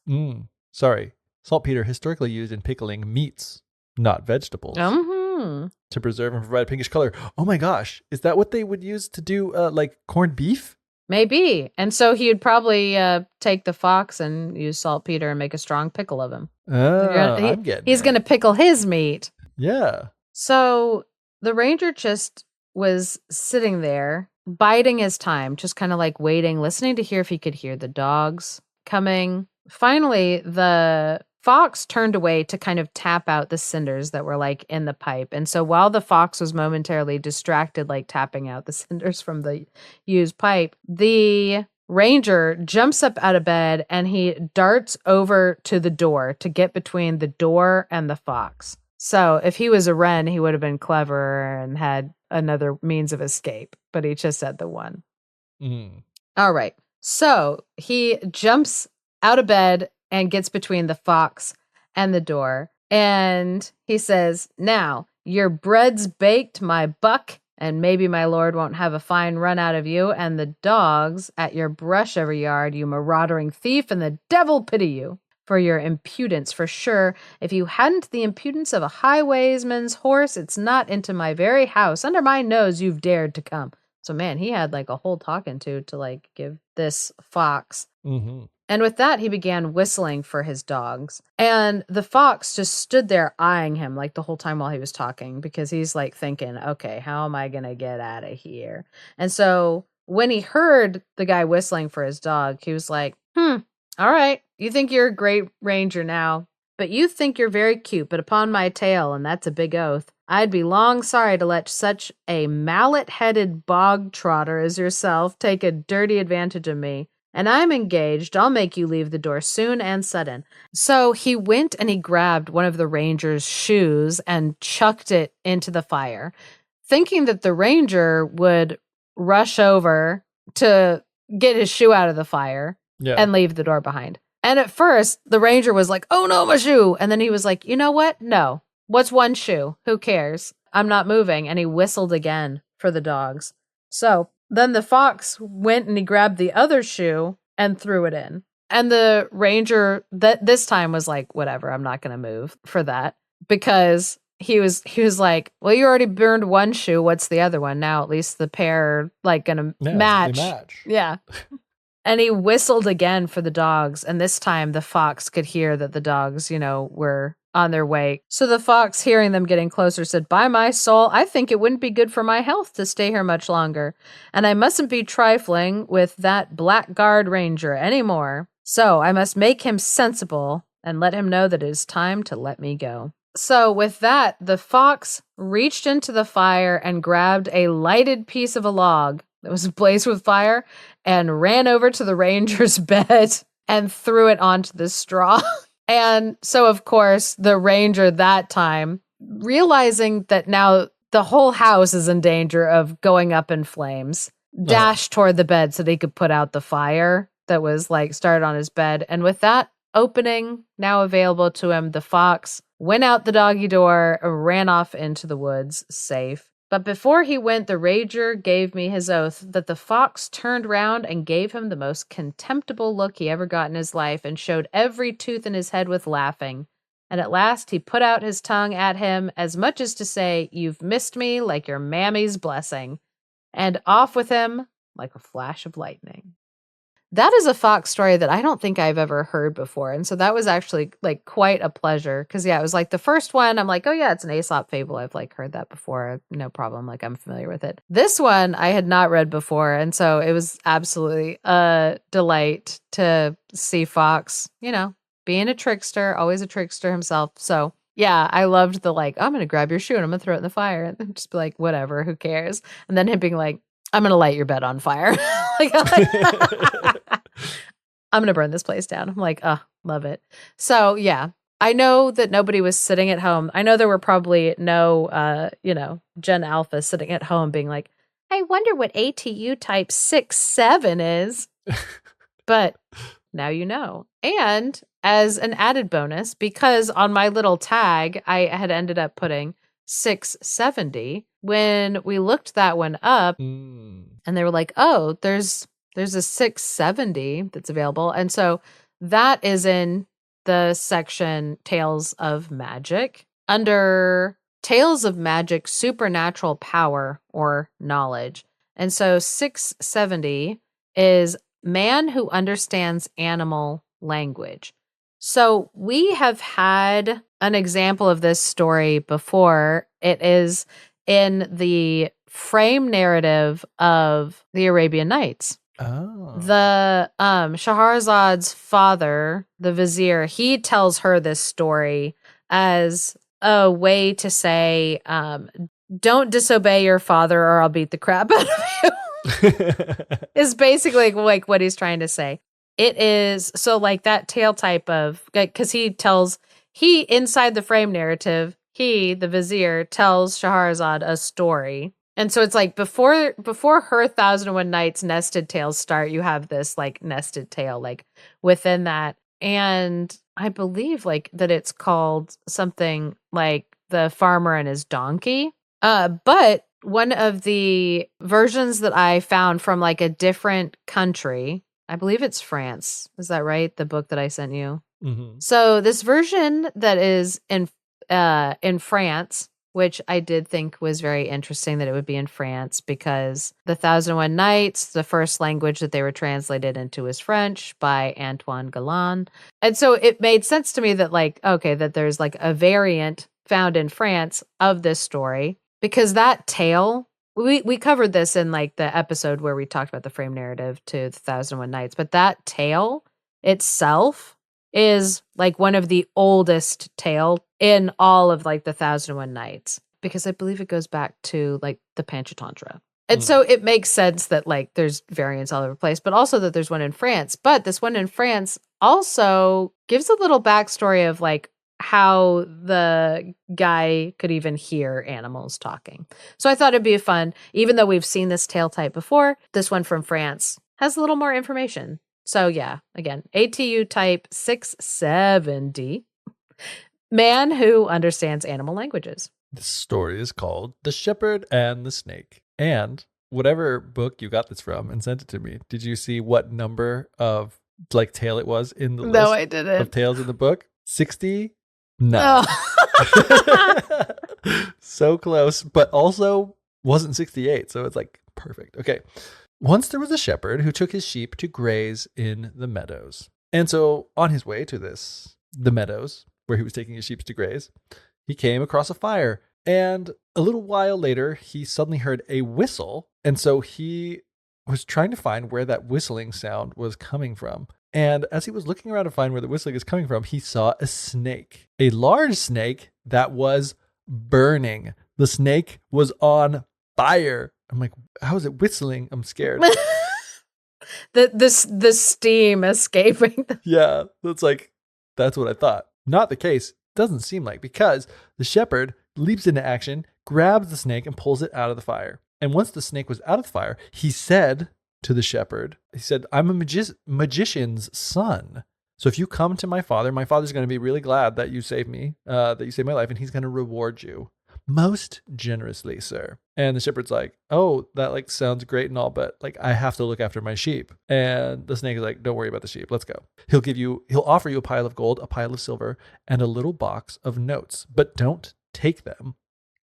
Sorry. Saltpeter historically used in pickling meats, not vegetables. To preserve and provide a pinkish color. Oh my gosh. Is that what they would use to do like corned beef? Maybe. And so he would probably take the fox and use saltpeter and make a strong pickle of him. I'm getting He's going to pickle his meat. Yeah. So the ranger just was sitting there, biding his time, just kind of like waiting, listening to hear if he could hear the dogs coming. Finally, the fox turned away to kind of tap out the cinders that were like in the pipe. And so while the fox was momentarily distracted, like tapping out the cinders from the used pipe, the ranger jumps up out of bed and he darts over to the door to get between the door and the fox. So if he was a wren, he would have been clever and had another means of escape, but he just had the one. All right. So he jumps out of bed and gets between the fox and the door. And he says, "Now, your bread's baked, my buck, and maybe my lord won't have a fine run out of you and the dogs at your brush every yard, you marauding thief, and the devil pity you for your impudence. For sure, if you hadn't the impudence of a highwayman's horse, it's not into my very house, under my nose, you've dared to come." So, man, he had like a whole talking to like give this fox. And with that, he began whistling for his dogs. And the fox just stood there eyeing him like the whole time while he was talking, because he's like thinking, okay, how am I going to get out of here? And so when he heard the guy whistling for his dog, he was like, all right, you think you're a great ranger now, but you think you're very cute, but upon my tail, and that's a big oath, I'd be long sorry to let such a mallet-headed bog trotter as yourself take a dirty advantage of me. And I'm engaged. I'll make you leave the door soon and sudden. So he went and he grabbed one of the ranger's shoes and chucked it into the fire, thinking that the ranger would rush over to get his shoe out of the fire and leave the door behind. And at first, the ranger was like, "Oh no, my shoe." And then he was like, "You know what? No. What's one shoe? Who cares? I'm not moving." And he whistled again for the dogs. So then the fox went and he grabbed the other shoe and threw it in. And the ranger this time was like, whatever, I'm not going to move for that, because he was like, well, you already burned one shoe. What's the other one? Now at least the pair are like going to match. Yeah. And he whistled again for the dogs. And this time the fox could hear that the dogs, were on their way. So the fox, hearing them getting closer, said, "By my soul, I think it wouldn't be good for my health to stay here much longer. And I mustn't be trifling with that blackguard ranger anymore. So I must make him sensible and let him know that it is time to let me go." So with that, the fox reached into the fire and grabbed a lighted piece of a log that was ablaze with fire and ran over to the ranger's bed and threw it onto the straw. And so, of course, the ranger that time, realizing that now the whole house is in danger of going up in flames, dashed toward the bed so that he could put out the fire that was like started on his bed. And with that opening now available to him, the fox went out the doggy door and ran off into the woods, safe. But before he went, the ranger gave me his oath that the fox turned round and gave him the most contemptible look he ever got in his life and showed every tooth in his head with laughing. And at last he put out his tongue at him as much as to say, "You've missed me like your mammy's blessing," and off with him like a flash of lightning. That is a fox story that I don't think I've ever heard before. And so that was actually like quite a pleasure. Cause it was like the first one, I'm like, oh yeah, it's an Aesop fable. I've like heard that before. No problem. Like I'm familiar with it. This one I had not read before. And so it was absolutely a delight to see Fox, being a trickster, always a trickster himself. So yeah, I loved the like, I'm going to grab your shoe and I'm going to throw it in the fire and just be like, whatever, who cares? And then him being like, "I'm going to light your bed on fire." I'm going to burn this place down. I'm like, oh, love it. So yeah, I know that nobody was sitting at home. I know there were probably no, Gen Alpha sitting at home being like, "I wonder what ATU type 6-7 is." But now you know. And as an added bonus, because on my little tag, I had ended up putting 670. When we looked that one up, and they were like, oh, there's a 670 that's available. And so that is in the section Tales of Magic under Tales of Magic, Supernatural Power or Knowledge. And so 670 is Man Who Understands Animal Language. So we have had an example of this story before. It is in the frame narrative of the Arabian Nights. Oh. The Shahrazad's father, the vizier, he tells her this story as a way to say, don't disobey your father or I'll beat the crap out of you. Is basically like what he's trying to say. It is so like that tale type of, because he inside the frame narrative, the vizier tells Shahrazad a story. And so it's like before her 1001 Nights nested tales start, you have this like nested tale like within that. And I believe like that it's called something like The Farmer and His Donkey. But one of the versions that I found from like a different country, I believe it's France. Is that right? The book that I sent you. Mm-hmm. So this version that is in France, which I did think was very interesting that it would be in France because the 1001 Nights, the first language that they were translated into is French by Antoine Galland. And so it made sense to me that like, okay, that there's like a variant found in France of this story because that tale, we covered this in like the episode where we talked about the frame narrative to the 1001 Nights, but that tale itself is like one of the oldest tale in all of like the 1001 Nights because I believe it goes back to like the Panchatantra. And so it makes sense that like there's variants all over the place, but also that there's one in France. But this one in France also gives a little backstory of like how the guy could even hear animals talking. So I thought it'd be fun, even though we've seen this tale type before, this one from France has a little more information. So yeah, again, ATU type 670, Man Who Understands Animal Languages. This story is called The Shepherd and the Snake. And whatever book you got this from and sent it to me, did you see what number of like tale it was in the list? No, I didn't. Of tales in the book? 69. Oh. So close, but also wasn't 68. So it's like perfect. Okay. Once there was a shepherd who took his sheep to graze in the meadows. And so on his way to the meadows where he was taking his sheep to graze, he came across a fire. And a little while later, he suddenly heard a whistle. And so he was trying to find where that whistling sound was coming from. And as he was looking around to find where the whistling is coming from, he saw a snake, a large snake that was burning. The snake was on fire. I'm like, how is it whistling? I'm scared. the steam escaping. Yeah, that's what I thought. Not the case. Doesn't seem like, because the shepherd leaps into action, grabs the snake and pulls it out of the fire. And once the snake was out of the fire, he said to the shepherd, I'm a magician's son. So if you come to my father's going to be really glad that you saved me, that you saved my life, and he's going to reward you most generously, sir. And the shepherd's like, oh, that like sounds great and all, but like I have to look after my sheep. And the snake is like, don't worry about the sheep. Let's go. He'll offer you a pile of gold, a pile of silver, and a little box of notes, but don't take them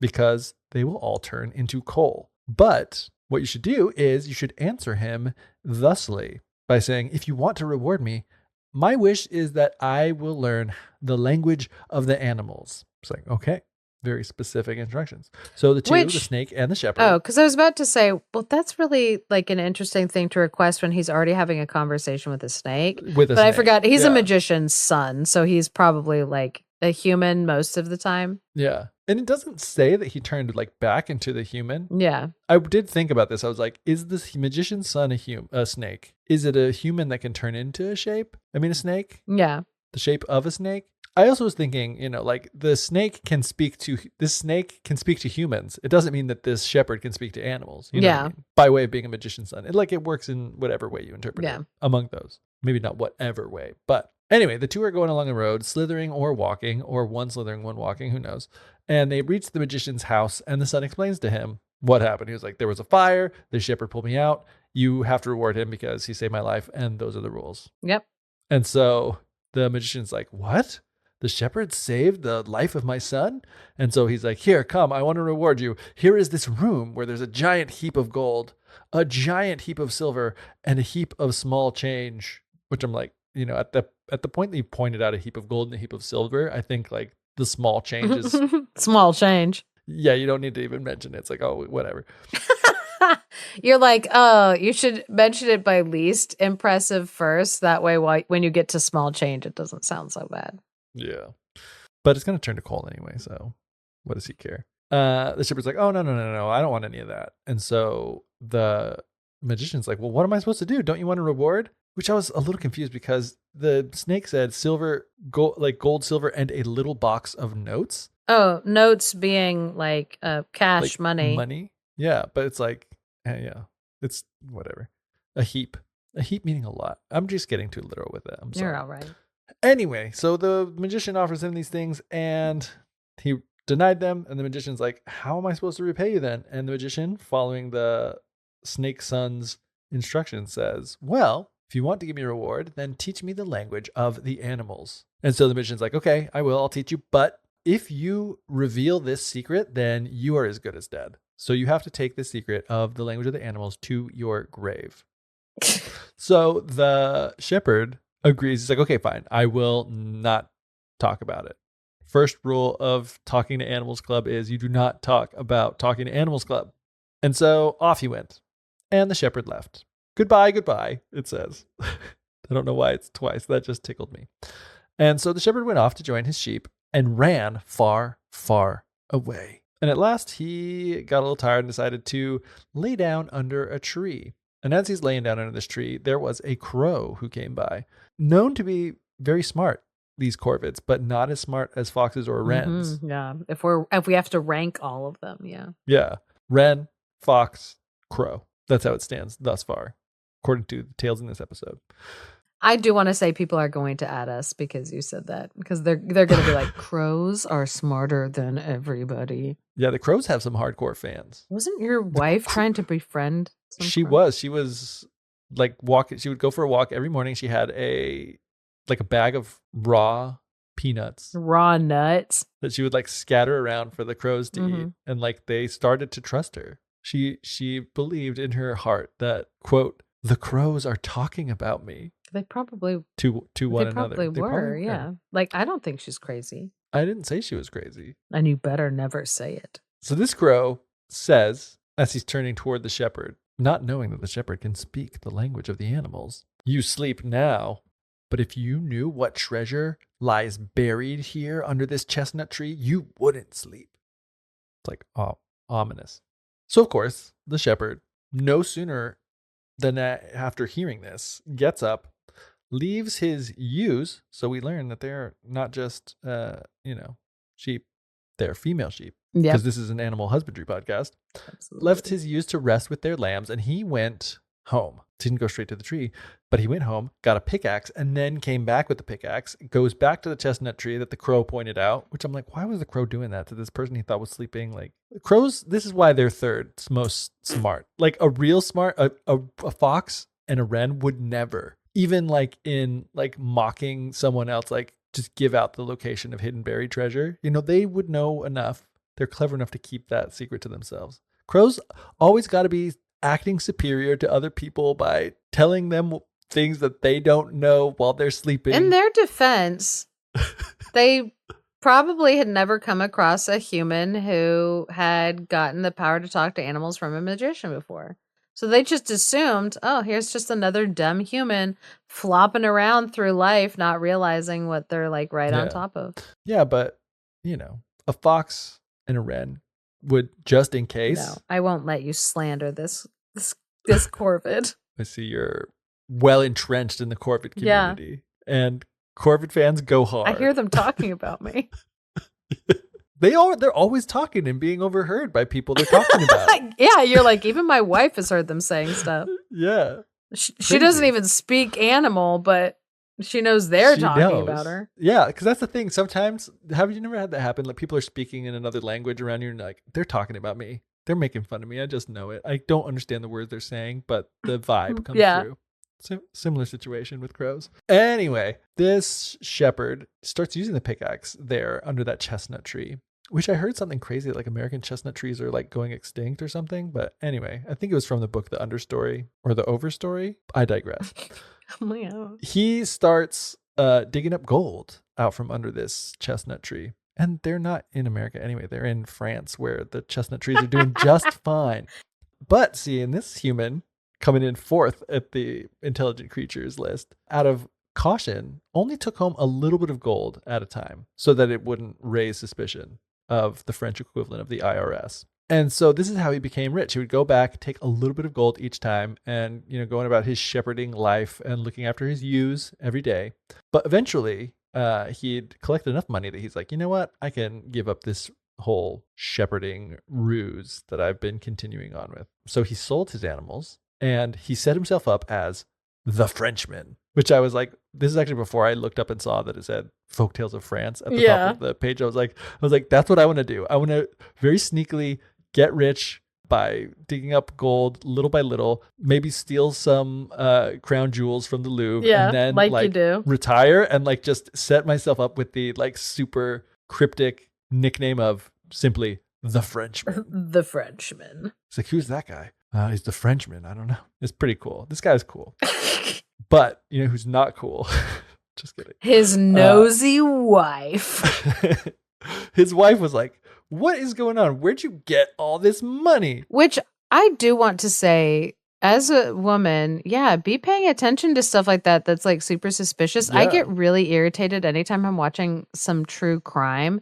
because they will all turn into coal. But what you should do is you should answer him thusly by saying, if you want to reward me, my wish is that I will learn the language of the animals. It's like, okay. Very specific instructions. So the snake and the shepherd. Oh, because I was about to say, well, that's really like an interesting thing to request when he's already having a conversation with a snake. I forgot he's a magician's son, so he's probably like a human most of the time. Yeah, and it doesn't say that he turned like back into the human. Yeah, I did think about this. I was like, is this magician's son a snake? Is it a human that can turn into a shape? I mean, a snake. Yeah, the shape of a snake. I also was thinking, like the snake can speak to humans. It doesn't mean that this shepherd can speak to animals. You know what I mean? By way of being a magician's son. It works in whatever way you interpret it among those. Maybe not whatever way. But anyway, the two are going along the road, slithering or walking, or one slithering, one walking, who knows. And they reach the magician's house, and the son explains to him what happened. He was like, there was a fire. The shepherd pulled me out. You have to reward him because he saved my life, and those are the rules. Yep. And so the magician's like, what? The shepherd saved the life of my son? And so he's like, here, come, I want to reward you. Here is this room where there's a giant heap of gold, a giant heap of silver, and a heap of small change, which I'm like, at the point that you pointed out a heap of gold and a heap of silver, I think like the small change is small change. Yeah, you don't need to even mention it. It's like, oh, whatever. You're like, oh, you should mention it by least impressive first. That way, when you get to small change, it doesn't sound so bad. Yeah. But it's going to turn to coal anyway, so what does he care? The shepherd's like, oh, no, I don't want any of that. And so the magician's like, well, what am I supposed to do? Don't you want a reward? Which I was a little confused because the snake said silver, gold, silver, and a little box of notes. Oh, notes being like cash money. Money? Yeah, but it's like, yeah, it's whatever. A heap meaning a lot. I'm just getting too literal with it. I'm sorry. You're all right. Anyway, so the magician offers him these things and he denied them. And the magician's like, how am I supposed to repay you then? And the magician, following the snake son's instructions, says, well, if you want to give me a reward, then teach me the language of the animals. And so the magician's like, okay, I will. I'll teach you. But if you reveal this secret, then you are as good as dead. So you have to take the secret of the language of the animals to your grave. So the shepherd agrees. He's like, okay, fine. I will not talk about it. First rule of Talking to Animals Club is you do not talk about Talking to Animals Club. And so off he went. And the shepherd left. Goodbye, it says. I don't know why it's twice. That just tickled me. And so the shepherd went off to join his sheep and ran far, far away. And at last he got a little tired and decided to lay down under a tree. And as he's laying down under this tree, there was a crow who came by, known to be very smart, these corvids, but not as smart as foxes or wrens. Mm-hmm, yeah, if we have to rank all of them, yeah. Yeah, wren, fox, crow. That's how it stands thus far, according to the tales in this episode. I do want to say people are going to add us because you said that, because they're going to be like, crows are smarter than everybody. Yeah, the crows have some hardcore fans. Wasn't your wife trying to befriend some She crows? She was like walking. She would go for a walk every morning. She had a bag of raw peanuts. Raw nuts. That she would like scatter around for the crows to eat. And like they started to trust her. She believed in her heart that, quote, the crows are talking about me. They probably to one another. They probably were, yeah. Like, I don't think she's crazy. I didn't say she was crazy. And you better never say it. So this crow says, as he's turning toward the shepherd, not knowing that the shepherd can speak the language of the animals, you sleep now, but if you knew what treasure lies buried here under this chestnut tree, you wouldn't sleep. It's like, oh, ominous. So of course, the shepherd, no sooner than after hearing this, gets up, leaves his ewes. So we learn that they're not just, sheep. They're female sheep. Because this is an animal husbandry podcast. Absolutely. Left his ewes to rest with their lambs, and he went home. Didn't go straight to the tree, but he went home, got a pickaxe, and then came back with the pickaxe, goes back to the chestnut tree that the crow pointed out, which I'm like, why was the crow doing that to this person he thought was sleeping? Like, crows, this is why they're third most smart. Like a real smart, a fox and a wren would never, even like in like mocking someone else, like just give out the location of hidden buried treasure. They would know enough. They're clever enough to keep that secret to themselves. Crows always got to be acting superior to other people by telling them things that they don't know while they're sleeping. In their defense, they probably had never come across a human who had gotten the power to talk to animals from a magician before. So they just assumed, oh, here's just another dumb human flopping around through life, not realizing what they're like on top of. Yeah, but, a fox and a wren would, just in case. No, I won't let you slander this corvid. I see you're well entrenched in the corvid community. Yeah. And corvid fans go hard. I hear them talking about me. They're always talking and being overheard by people they're talking about. Yeah, you're like, even my wife has heard them saying stuff. Yeah. She doesn't even speak animal, but She knows they're She talking knows. about her. Yeah, because that's the thing. Sometimes, have you never had that happen? Like people are speaking in another language around you and like, they're talking about me. They're making fun of me. I just know it. I don't understand the words they're saying, but the vibe comes through. So, similar situation with crows. Anyway, this shepherd starts using the pickaxe there under that chestnut tree, which I heard something crazy, like American chestnut trees are like going extinct or something. But anyway, I think it was from the book The Understory or The Overstory. I digress. He starts digging up gold out from under this chestnut tree. And they're not in America anyway. They're in France where the chestnut trees are doing just fine. But seeing this human coming in fourth at the intelligent creatures list, out of caution, only took home a little bit of gold at a time so that it wouldn't raise suspicion of the French equivalent of the IRS. And so this is how he became rich. He would go back, take a little bit of gold each time and, going about his shepherding life and looking after his ewes every day. But eventually he'd collect enough money that he's like, you know what? I can give up this whole shepherding ruse that I've been continuing on with. So he sold his animals and he set himself up as the Frenchman, which I was like, this is actually before I looked up and saw that it said Folktales of France at the top of the page. I was like, that's what I want to do. I want to very sneakily get rich by digging up gold little by little, maybe steal some crown jewels from the Louvre, and then like retire and like just set myself up with the like super cryptic nickname of simply the Frenchman. The Frenchman. It's like, who's that guy? He's the Frenchman. I don't know. It's pretty cool. This guy's cool. But you know who's not cool? Just kidding. His nosy wife. His wife was like, what is going on? Where'd you get all this money? Which I do want to say, as a woman, be paying attention to stuff like that. That's like super suspicious. I get really irritated anytime I'm watching some true crime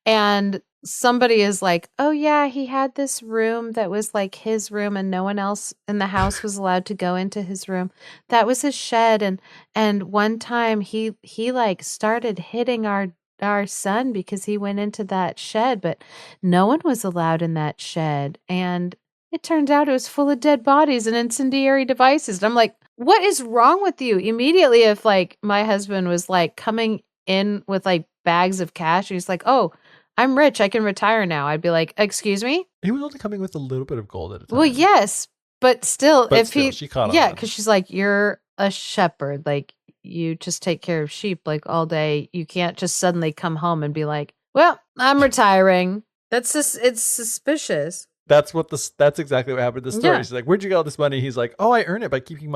and somebody is like, oh yeah, he had this room that was like his room and no one else in the house was allowed to go into his room. That was his shed. And one time he like started hitting our son because he went into that shed, but no one was allowed in that shed. And it turned out it was full of dead bodies and incendiary devices. And I'm like, what is wrong with you? Immediately, if like my husband was like coming in with like bags of cash, he's like, oh, I'm rich, I can retire now. I'd be like, excuse me? He was only coming with a little bit of gold at a time. Well, yes, but still, she caught on. Yeah, because she's like, you're a shepherd. Like, you just take care of sheep like all day. You can't just suddenly come home and be like, well, I'm retiring. It's suspicious. That's exactly what happened in the story. Yeah. She's like, where'd you get all this money? He's like, oh, I earn it by keeping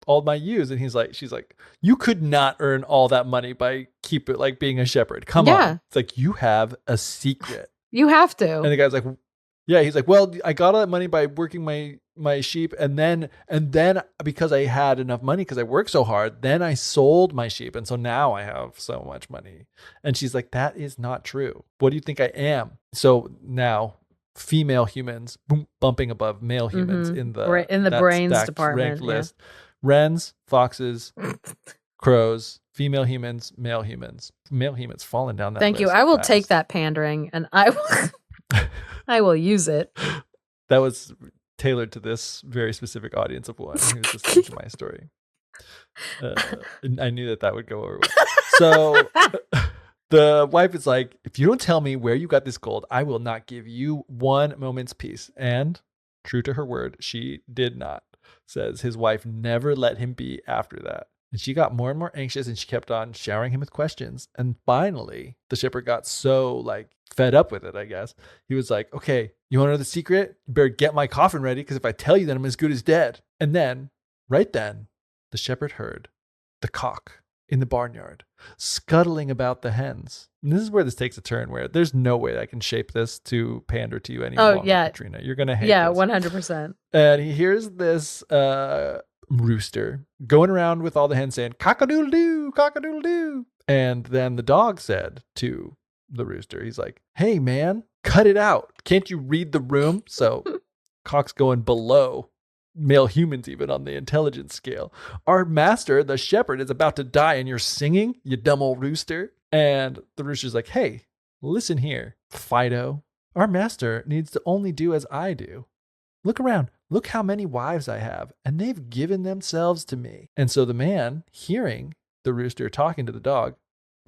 all my ewes. And she's like, you could not earn all that money by being a shepherd. Come on. It's like, you have a secret. You have to. And the guy's like, yeah, he's like, well, I got all that money by working my sheep. And then because I had enough money, because I worked so hard, then I sold my sheep. And so now I have so much money. And she's like, that is not true. What do you think I am? So now female humans bumping above male humans in the brains department list. Wrens, foxes, crows, female humans, male humans. Male humans falling down that Thank list you. I will fast. take that pandering and I will use it. That was tailored to this very specific audience of one who's listening to my story. I knew that would go over well. So the wife is like, if you don't tell me where you got this gold, I will not give you one moment's peace. And true to her word, she did not. Says his wife never let him be after that. And she got more and more anxious and she kept on showering him with questions. And finally, the shepherd got so like fed up with it, I guess. He was like, okay, you want to know the secret? You better get my coffin ready because if I tell you, then I'm as good as dead. And then, right then, the shepherd heard the cock in the barnyard scuttling about the hens. And this is where this takes a turn where there's no way I can shape this to pander to you anymore. Oh, yeah. Katrina, you're going to hate this. 100%. And he hears this rooster going around with all the hens saying, cock-a-doodle-doo, cock-a-doodle-doo. And then the dog said to the rooster, he's like, hey, man, cut it out. Can't you read the room? So cock's going below male humans even on the intelligence scale. Our master, the shepherd, is about to die and you're singing, you dumb old rooster. And the rooster's like, hey, listen here, Fido. Our master needs to only do as I do. Look around. Look how many wives I have, and they've given themselves to me. And so the man, hearing the rooster talking to the dog,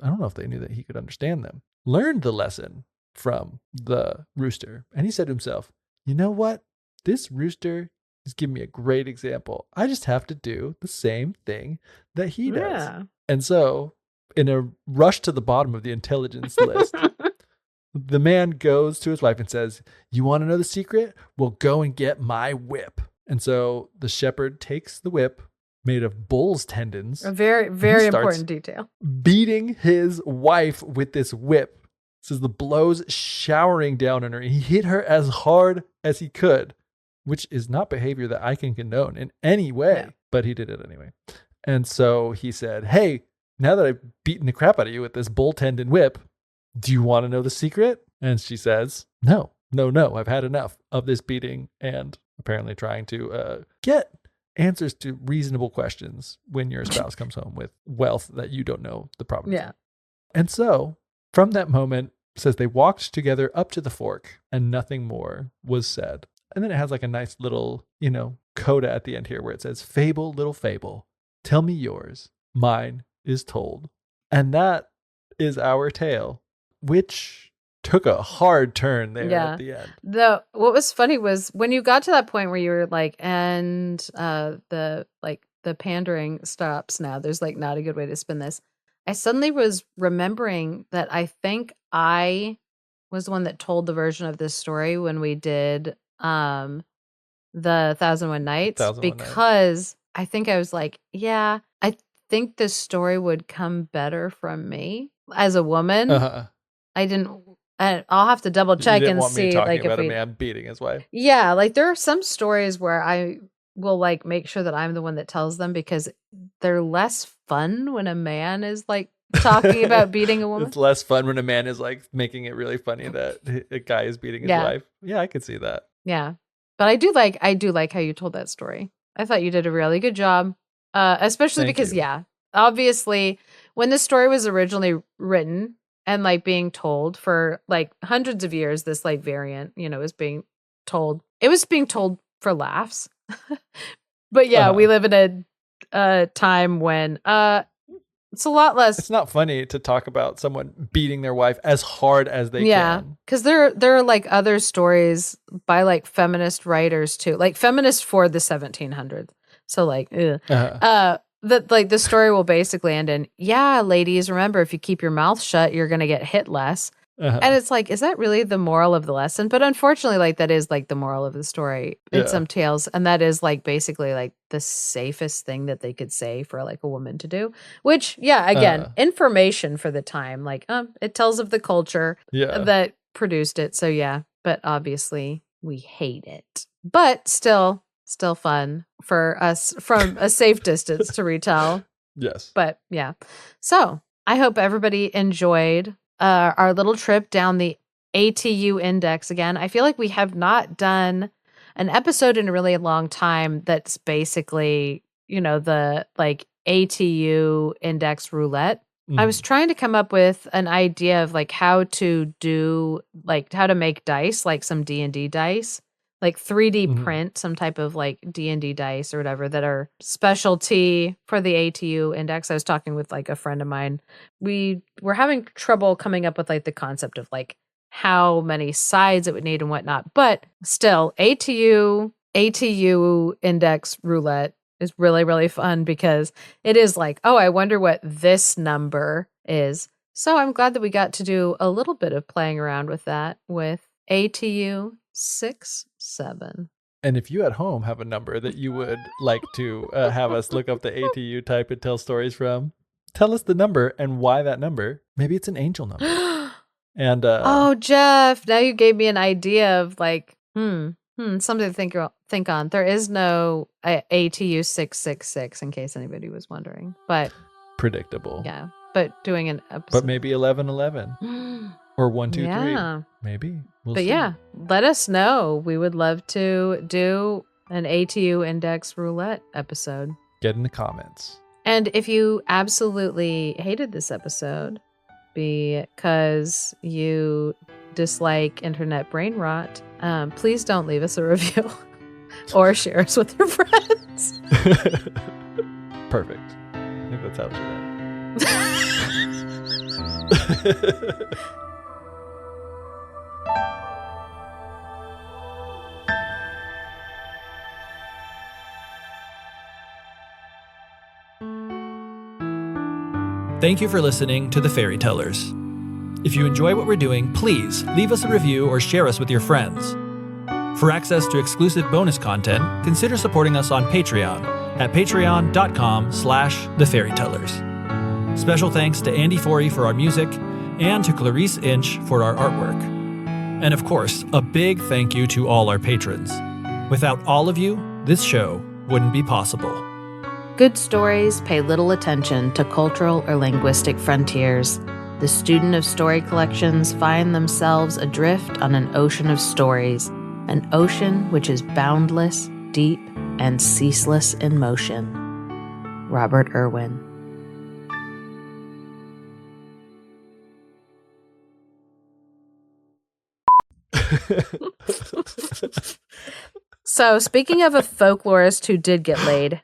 I don't know if they knew that he could understand them, learned the lesson from the rooster. And he said to himself, you know what? This rooster is giving me a great example. I just have to do the same thing that he does. Yeah. And so, in a rush to the bottom of the intelligence list, the man goes to his wife and says, you want to know the secret? Well, go and get my whip. And so the shepherd takes the whip made of bull's tendons. A very, very important detail. Beating his wife with this whip. Says the blows showering down on her. He hit her as hard as he could, which is not behavior that I can condone in any way, yeah. But he did it anyway. And so he said, hey, now that I've beaten the crap out of you with this bull tendon whip, do you want to know the secret? And she says, no, I've had enough of this beating, and apparently trying to get answers to reasonable questions when your spouse comes home with wealth that you don't know the provenance of. And so from that moment, says they walked together up to the fork and nothing more was said. And then it has like a nice little, coda at the end here where it says, fable, little fable, tell me yours, mine is told. And that is our tale, which took a hard turn there at the end. What was funny was when you got to that point where you were like, and the pandering stops now. There's like not a good way to spin this. I suddenly was remembering that I think I was the one that told the version of this story when we did the 1001 Nights, because I think I was like, yeah, I think this story would come better from me as a woman. I didn't. I'll have to double check and see. Like about a man beating his wife. Yeah, like there are some stories where I will like make sure that I'm the one that tells them because they're less fun when a man is like talking about beating a woman. It's less fun when a man is like making it really funny that a guy is beating his wife. Yeah, I could see that. Yeah, but I do like how you told that story. I thought you did a really good job, especially because obviously when the story was originally written and like being told for like hundreds of years, this like variant, was being told. It was being told for laughs. But we live in a time when it's a lot less. It's not funny to talk about someone beating their wife as hard as they can. Yeah, because there are like other stories by like feminist writers too, like feminists for the 1700s. So like, that like the story will basically end in, ladies, remember if you keep your mouth shut, you're gonna get hit less. And it's like, is that really the moral of the lesson? But unfortunately, like that is like the moral of the story in some tales. And that is like basically like the safest thing that they could say for like a woman to do, which again, information for the time, like it tells of the culture that produced it. So but obviously we hate it, but still fun for us from a safe distance to retell. Yes. But so I hope everybody enjoyed our little trip down the ATU index again. I feel like we have not done an episode in a really long time that's basically, the like ATU index roulette. I was trying to come up with an idea of like how to make dice, like some D&D dice, like 3D print some type of like D&D dice or whatever that are specialty for the ATU index. I was talking with like a friend of mine. We were having trouble coming up with like the concept of like how many sides it would need and whatnot. But still, ATU index roulette is really, really fun because it is like, oh, I wonder what this number is. So I'm glad that we got to do a little bit of playing around with that with ATU 6 7. And if you at home have a number that you would like to have us look up the ATU type and tell stories from, tell us the number and why that number. Maybe it's an angel number. And oh, Geoff, now you gave me an idea of like, something to think on. There is no ATU 666 in case anybody was wondering, but predictable. Yeah, but doing an episode. But maybe 1111. Or 1, 2, 3. Maybe. We'll see. Let us know. We would love to do an ATU index roulette episode. Get in the comments. And if you absolutely hated this episode because you dislike internet brain rot, please don't leave us a review or share us with your friends. Perfect. I think that's how it should end. Thank you for listening to The Fairy Tellers. If you enjoy what we're doing, please leave us a review or share us with your friends. For access to exclusive bonus content, consider supporting us on Patreon at patreon.com/thefairytellers. Special thanks to Andy Forey for our music and to Clarice Inch for our artwork. And of course, a big thank you to all our patrons. Without all of you, this show wouldn't be possible. Good stories pay little attention to cultural or linguistic frontiers. The student of story collections find themselves adrift on an ocean of stories, an ocean which is boundless, deep, and ceaseless in motion. Robert Irwin. So, speaking of a folklorist who did get laid,